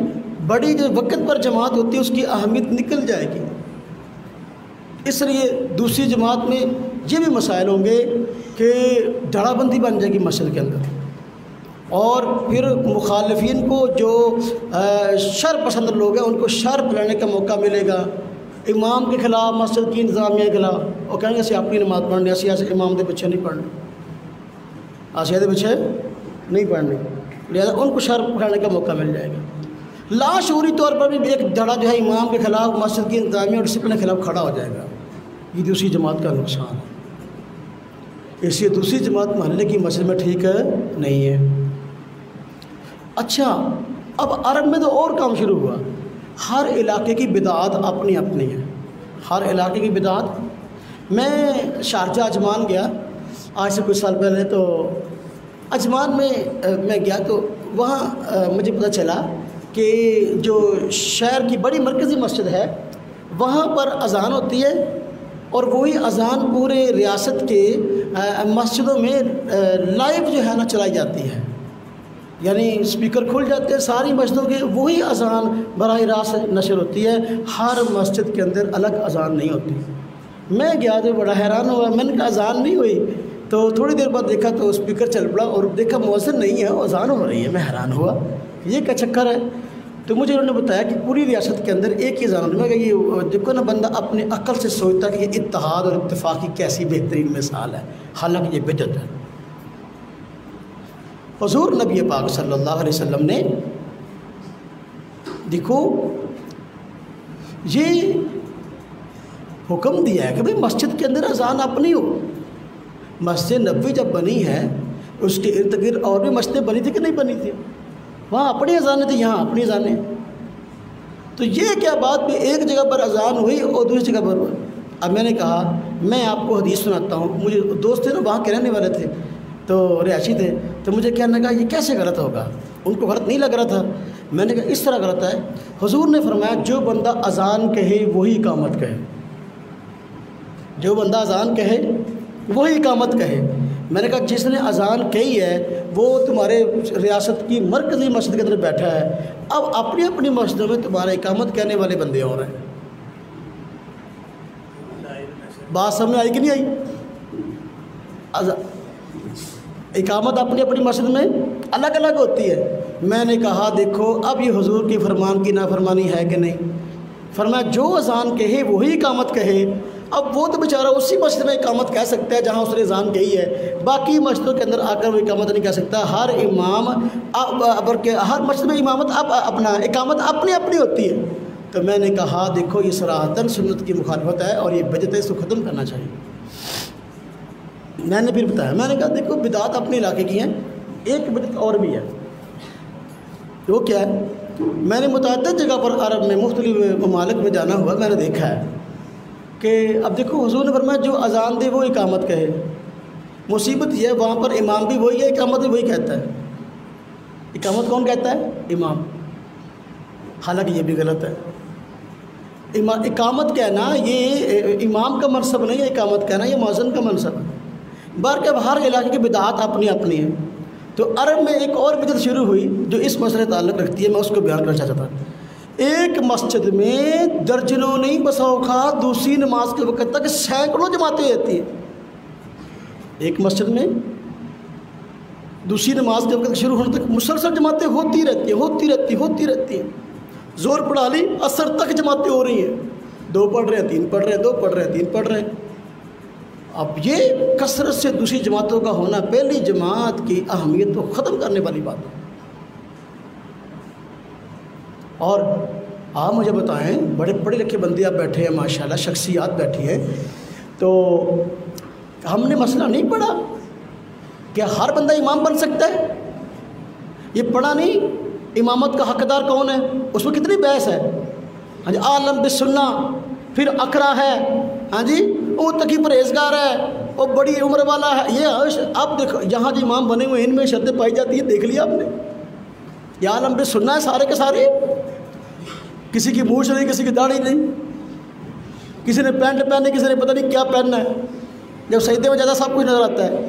بڑی جو وقت پر جماعت ہوتی ہے اس کی اہمیت نکل جائے گی، اس لیے دوسری جماعت میں یہ بھی مسائل ہوں گے کہ دھڑا بندی بن جائے گی مسجد کے اندر، اور پھر مخالفین کو جو شر پسند لوگ ہیں ان کو شر پھیلانے کا موقع ملے گا. امام کے خلاف، مسجد کی انتظامیہ کے خلاف، اور کہیں گے اسی اپنی نماز پڑھنے، اسی ایسے امام دے پیچھے نہیں پڑھنے، آسیہ دے پیچھے نہیں پڑھنے. لہذا ان کو شر پھیلانے کا موقع مل جائے گا. لاشعوری طور پر بھی ایک دھڑا جو ہے امام کے خلاف، مسجد کی انتظامیہ اور ڈسپلن کے خلاف کھڑا ہو جائے گا. یہ دوسری جماعت کا نقصان ہے، اس لیے دوسری جماعت محلے کی مسجد میں ٹھیک نہیں ہے۔ اچھا، اب عرب میں تو اور کام شروع ہوا، ہر علاقے کی بدعات اپنی اپنی ہیں، ہر علاقے کی بدعات۔ میں شارجہ عجمان گیا آج سے کچھ سال پہلے، تو عجمان میں گیا تو وہاں مجھے پتہ چلا کہ جو شہر کی بڑی مرکزی مسجد ہے وہاں پر اذان ہوتی ہے، اور وہی اذان پورے ریاست کے مسجدوں میں لائیو جو ہے نا چلائی جاتی ہے، یعنی اسپیکر کھل جاتے ہیں ساری مسجدوں کے، وہی اذان براہ راست نشر ہوتی ہے، ہر مسجد کے اندر الگ اذان نہیں ہوتی۔ میں گیا تو بڑا حیران ہوا، میں نے کہا اذان نہیں ہوئی، تو تھوڑی دیر بعد دیکھا تو اسپیکر چل پڑا اور دیکھا مؤذن نہیں ہے، اذان ہو رہی ہے۔ میں حیران ہوا یہ کیا چکر ہے، تو مجھے انہوں نے بتایا کہ پوری ریاست کے اندر ایک ہی اذان ہوتی ہے۔ میں کہا یہ دیکھو نا، بندہ اپنی عقل سے سوچتا کہ یہ اتحاد اور اتفاق کی کیسی بہترین مثال ہے، حالانکہ یہ بدعت ہے۔ حضور نبی پاک صلی اللہ علیہ وسلم نے دیکھو یہ حکم دیا ہے کہ بھئی مسجد کے اندر اذان اپنی ہو۔ مسجد نبوی جب بنی ہے اس کے ارد گرد اور بھی مسجدیں بنی تھی کہ نہیں بنی تھی، وہاں اپنی اذانیں تھیں، یہاں اپنی اذانیں۔ تو یہ کیا بات بھی ایک جگہ پر اذان ہوئی اور دوسری جگہ پر ہوئی۔ اب میں نے کہا میں آپ کو حدیث سناتا ہوں، مجھے دوست تھے نا وہاں کے رہنے والے تھے تو رہائشی تھے، تو مجھے کہنے لگا یہ کیسے غلط ہوگا، ان کو غلط نہیں لگ رہا تھا۔ میں نے کہا اس طرح غلط ہے، حضور نے فرمایا جو بندہ اذان کہے وہی اقامت کہے، جو بندہ اذان کہے وہی اقامت کہے۔ میں نے کہا جس نے اذان کہی ہے وہ تمہارے ریاست کی مرکزی مسجد کے اندر بیٹھا ہے، اب اپنی اپنی مسجدوں میں تمہارے اقامت کہنے والے بندے اور ہیں۔ بات سمجھ آئی کہ نہیں آئی؟ اقامت اپنی اپنی مسجد میں الگ الگ ہوتی ہے۔ میں نے کہا دیکھو اب یہ حضور کی فرمان کی نافرمانی ہے کہ نہیں؟ فرمایا جو اذان کہے وہی اقامت کہے۔ اب وہ تو بیچارہ اسی مسجد میں اقامت کہہ سکتا ہے جہاں اس نے اذان کہی ہے، باقی مسجدوں کے اندر آ کر وہ اقامت نہیں کہہ سکتا۔ ہر امام ہر مسجد میں امامت اپنا اقامت اپنی اپنی ہوتی ہے۔ تو میں نے کہا دیکھو یہ صراحتاً سنت کی مخالفت ہے اور یہ بدعت ہے، اس کو ختم کرنا چاہیے۔ میں نے پھر بتایا، میں نے کہا دیکھو بدعات اپنے علاقے کی ہیں، ایک بدعت اور بھی ہے، وہ کیا ہے؟ میں نے متعدد جگہ پر عرب میں مختلف ممالک میں جانا ہوا، میں نے دیکھا ہے کہ اب دیکھو حضور نے فرمایا جو اذان دے وہ اقامت کہے۔ مصیبت یہ ہے وہاں پر امام بھی وہی ہے، اقامت بھی وہی کہتا ہے۔ اقامت کون کہتا ہے؟ امام، حالانکہ یہ بھی غلط ہے۔ اقامت کہنا یہ امام کا منصب نہیں ہے، اقامت کہنا یہ مؤذن کا منصب ہے۔ بہرکیف ہر علاقے کی بدعات اپنی اپنی ہیں۔ تو عرب میں ایک اور بدعت شروع ہوئی جو اس مسئلے تعلق رکھتی ہے، میں اس کو بیان کرنا چاہتا تھا۔ ایک مسجد میں درجنوں نہیں بسا اوقات دوسری نماز کے وقت تک سینکڑوں جماعتیں ہوتی ہیں۔ ایک مسجد میں دوسری نماز کے وقت شروع ہونے تک مسلسل جماعتیں ہوتی رہتی ہیں۔ زور پڑھا لی عصر تک جماعتیں ہو رہی ہیں، 2 پڑھ رہے ہیں 3 پڑھ رہے ہیں 2 پڑھ رہے ہیں 3 پڑھ رہے ہیں۔ اب یہ کثرت سے دوسری جماعتوں کا ہونا پہلی جماعت کی اہمیت کو ختم کرنے والی بات ہے۔ اور آپ مجھے بتائیں، بڑے پڑھے لکھے بندے آپ بیٹھے ہیں ماشاءاللہ، شخصیات بیٹھی ہیں، تو ہم نے مسئلہ نہیں پڑھا کہ ہر بندہ امام بن سکتا ہے؟ یہ پڑھا نہیں امامت کا حقدار کون ہے، اس میں کتنی بحث ہے۔ ہاں جی، عالم بالسنہ، پھر اقرا ہے، ہاں جی وہ تقی پرہیزگار ہے، وہ بڑی عمر والا ہے۔ یہ اب دیکھو یہاں جو امام بنے ہوئے ان میں شرطیں پائی جاتی ہیں، دیکھ لیا آپ نے؟ یہ عالم بالسنہ ہے سارے کے سارے، کسی کی مونچھ نہیں، کسی کی داڑھی نہیں، کسی نے پینٹ پہنی، کسی نے پتہ نہیں کیا پہننا ہے، جب سجدے میں زیادہ سب کچھ نظر آتا ہے۔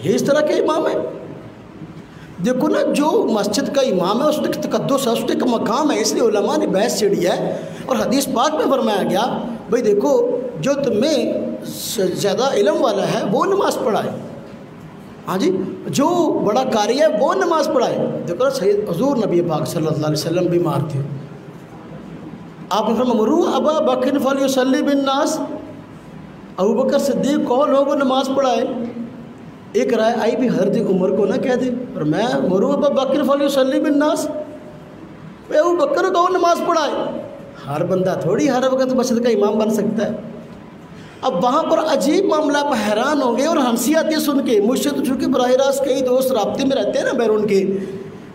یہ اس طرح کے امام ہیں۔ دیکھو نا، جو مسجد کا امام ہے اس نے تقدس ہے، اس نے مقام ہے، اس لیے علماء نے بحث چھیڑی ہے اور حدیث پاک میں فرمایا گیا بھئی دیکھو جو تم میں زیادہ علم والا ہے وہ نماز پڑھائے، ہاں جی جو بڑا قاری ہے وہ نماز پڑھائے۔ دیکھو سید حضور نبی پاک صلی اللہ علیہ وسلم بیمار تھے، آپ نے فرمایا مرو ابا بکر فلیصلی بالناس، ابو بکر صدیق کو لوگوں نماز پڑھائے۔ ایک رائے آئی بھی حضرت عمر کو نہ کہہ دے، اور میں مرو ابا بکر فلیصلی بالناس، ابو بکر کو نماز پڑھائے۔ ہر بندہ تھوڑی ہر وقت مسجد کا امام بن سکتا ہے۔ اب وہاں پر عجیب معاملہ، آپ حیران ہوں گے اور ہنسی آتی ہے سن کے مجھ سے، تو چونکہ براہ راست کئی دوست رابطے میں رہتے ہیں نا بیرون کے،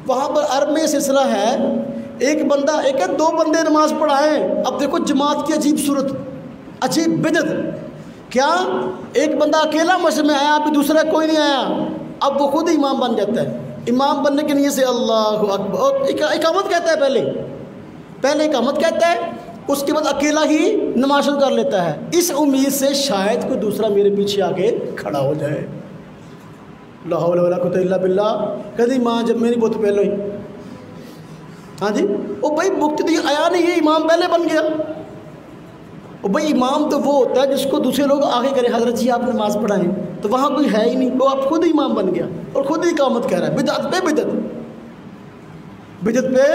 وہاں پر عرب میں سلسلہ ہے، ایک بندہ، ایک ہے دو بندے نماز پڑھائیں، اب دیکھو جماعت کی عجیب صورت، عجیب بدعت، کیا ایک بندہ اکیلا مسجد میں آیا، ابھی دوسرا کوئی نہیں آیا، اب وہ خود امام بن جاتا ہے، امام بننے کے نیت سے اللہ اکبر، اور اقامت کہتا ہے، پہلے اقامت کہتا ہے، اس کے بعد اکیلا ہی نماز شروع کر لیتا ہے، اس امید سے شاید کوئی دوسرا میرے پیچھے آ کے کھڑا ہو جائے، لا حول ولا قوت الا باللہ، کہتی ماں جب میری بہت پہلے ہی، ہاں جی، وہ بھائی مقتدی آیا نہیں، یہ امام پہلے بن گیا، وہ بھائی امام تو وہ ہوتا ہے جس کو دوسرے لوگ آگے کریں، حضرت جی آپ نماز پڑھائیں، تو وہاں کوئی ہے ہی نہیں، وہ آپ خود ہی امام بن گیا اور خود ہی اقامت کہہ رہا ہے، بدعت پہ بدعت، بدعت پہ،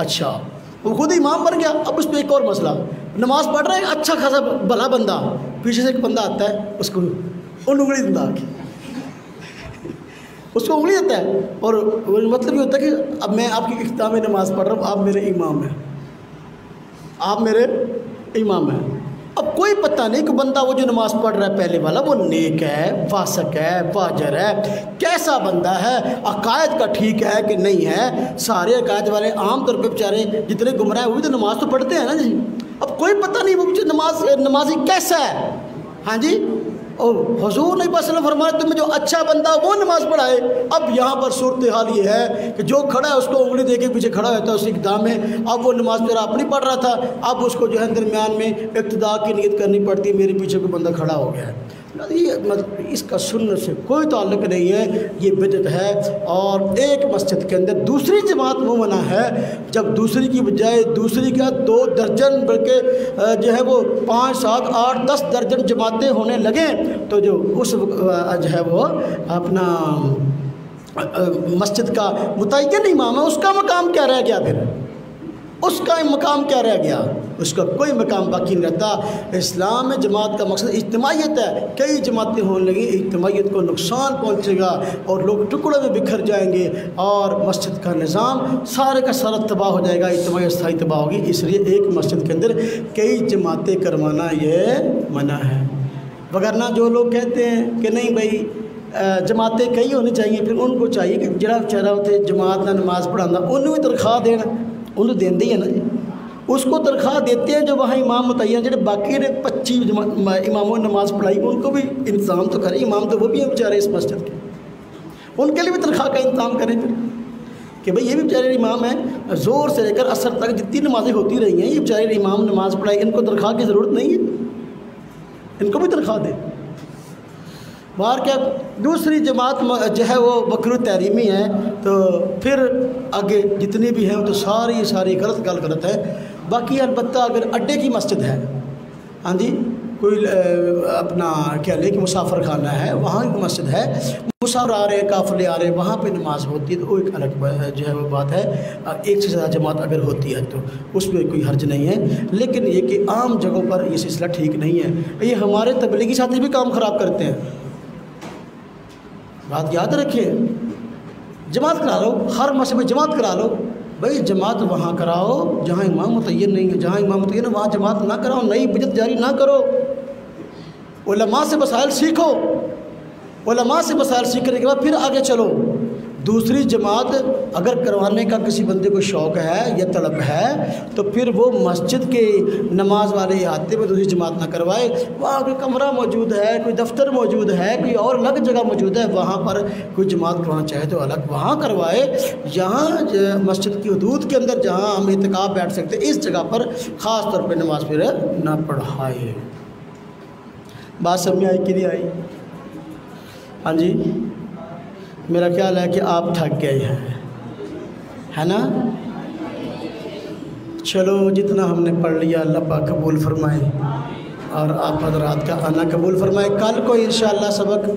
اچھا وہ خود ہی امام بن گیا۔ اب اس پہ ایک اور مسئلہ، نماز پڑھ رہا ہے اچھا خاصا بھلا بندہ، پیچھے سے ایک بندہ آتا ہے، اس کو انگلی دیتا ہے، اس کو انگلی دیتا ہے، اور مطلب یہ ہوتا ہے کہ اب میں آپ کی اختتام میں نماز پڑھ رہا ہوں، آپ میرے امام ہیں، آپ میرے امام ہیں۔ اب کوئی پتہ نہیں کہ بندہ وہ جو نماز پڑھ رہا ہے پہلے والا وہ نیک ہے، فاسق ہے، فاجر ہے، کیسا بندہ ہے، عقائد کا ٹھیک ہے کہ نہیں ہے، سارے عقائد والے عام طور پہ بیچارے جتنے گمراہ ہیں وہ بھی تو نماز تو پڑھتے ہیں نا جی، اب کوئی پتہ نہیں وہ نمازی کیسا ہے، ہاں جی، اور حضور نے بس فرمایا تمہیں جو اچھا بندہ وہ نماز پڑھائے۔ اب یہاں پر صورتحال یہ ہے کہ جو کھڑا ہے اس کو انگلی دے کے پیچھے کھڑا ہوتا ہے اس اقدام میں، اب وہ نماز پھر آپ نہیں پڑھ رہا تھا، اب اس کو جو ہے درمیان میں اقتداء کی نیت کرنی پڑتی ہے، میرے پیچھے کوئی بندہ کھڑا ہو گیا ہے، یہ اس کا سنت سے کوئی تعلق نہیں ہے، یہ بدعت ہے۔ اور ایک مسجد کے اندر دوسری جماعت وہ منع ہے جب دوسری کی بجائے دوسری کا 2 درجن بلکہ جو ہے وہ 5 7 8 10 درجن جماعتیں ہونے لگیں تو جو اس جو ہے وہ اپنا مسجد کا متعین امام ہے اس کا مقام کیا رہ گیا، پھر اس کا مقام کیا رہ گیا، اس کا کوئی مقام باقی نہیں رہتا۔ اسلام میں جماعت کا مقصد اجتماعیت ہے، کئی جماعتیں ہونے لگیں اجتماعیت کو نقصان پہنچے گا اور لوگ ٹکڑوں میں بکھر جائیں گے اور مسجد کا نظام سارے کا سارا تباہ ہو جائے گا، اجتماعیت ستھائی تباہ ہوگی، اس لیے ایک مسجد کے اندر کئی جماعتیں کروانا یہ منع ہے۔ وگرنہ جو لوگ کہتے ہیں کہ نہیں بھائی جماعتیں کئی ہونی چاہیے، پھر ان کو چاہیے کہ جڑا چہرہ ہوتے جماعت نہ نماز پڑھانا انہوں بھی تنخواہ دینا، انہوں دین دی ہے نا جی، اس کو تنخواہ دیتے ہیں جو وہاں امام متعین، جڑے باقی نے 25 اماموں نے نماز پڑھائی ان کو بھی انتظام تو کریں، امام تو وہ بھی ہیں بیچارے اس مسجد کے، ان کے لیے بھی تنخواہ کا انتظام کریں پھر کہ بھئی یہ بھی بیچارے امام ہیں، زور سے لے کر عصر تک جتنی نمازیں ہوتی رہی ہیں یہ بیچارے امام نماز پڑھائی، ان کو تنخواہ کی ضرورت نہیں ہے، ان کو بھی تنخواہ دیں۔ باہر کیا دوسری جماعت جو ہے وہ مکروہ تحریمی ہے، تو پھر آگے جتنی بھی ہیں وہ تو ساری غلط ہے۔ باقی البتہ اگر اڈے کی مسجد ہے، ہاں جی، کوئی اپنا کیا لے کہ مسافر خانہ ہے، وہاں کی مسجد ہے، مسافر آ رہے ہیں، قافلے آ رہے ہیں، وہاں پہ نماز ہوتی ہے تو وہ ایک الگ جو ہے وہ بات ہے، ایک سے زیادہ جماعت اگر ہوتی ہے تو اس میں کوئی حرج نہیں ہے، لیکن یہ کہ عام جگہوں پر یہ سلسلہ ٹھیک نہیں ہے، یہ ہمارے تبلیغی ساتھی بھی کام خراب کرتے ہیں، بات یاد رکھیں، جماعت کرا لو، ہر مسجد میں جماعت کرا لو، بھائی جماعت وہاں کراؤ جہاں امام متعین نہیں ہے، جہاں امام متعین ہے وہاں جماعت نہ کراؤ، نئی بدعت جاری نہ کرو، علماء سے مسائل سیکھو، علماء سے مسائل سیکھنے کے بعد پھر آگے چلو۔ دوسری جماعت اگر کروانے کا کسی بندے کو شوق ہے یا طلب ہے تو پھر وہ مسجد کے نماز والے احاطے میں دوسری جماعت نہ کروائے، وہاں کوئی کمرہ موجود ہے، کوئی دفتر موجود ہے، کوئی اور الگ جگہ موجود ہے، وہاں پر کوئی جماعت کروانا چاہے تو الگ وہاں کروائے، یہاں مسجد کی حدود کے اندر جہاں ہم اعتکاف بیٹھ سکتے اس جگہ پر خاص طور پہ نماز پھر نہ پڑھائے۔ بات سمجھ آئی کہ نہیں آئی؟ ہاں جی، میرا خیال ہے کہ آپ تھک گئے ہیں، ہے نا؟ چلو جتنا ہم نے پڑھ لیا اللہ پاک قبول فرمائے اور آپ حضرات کا آنا قبول فرمائے۔ کل کو انشاءاللہ سبق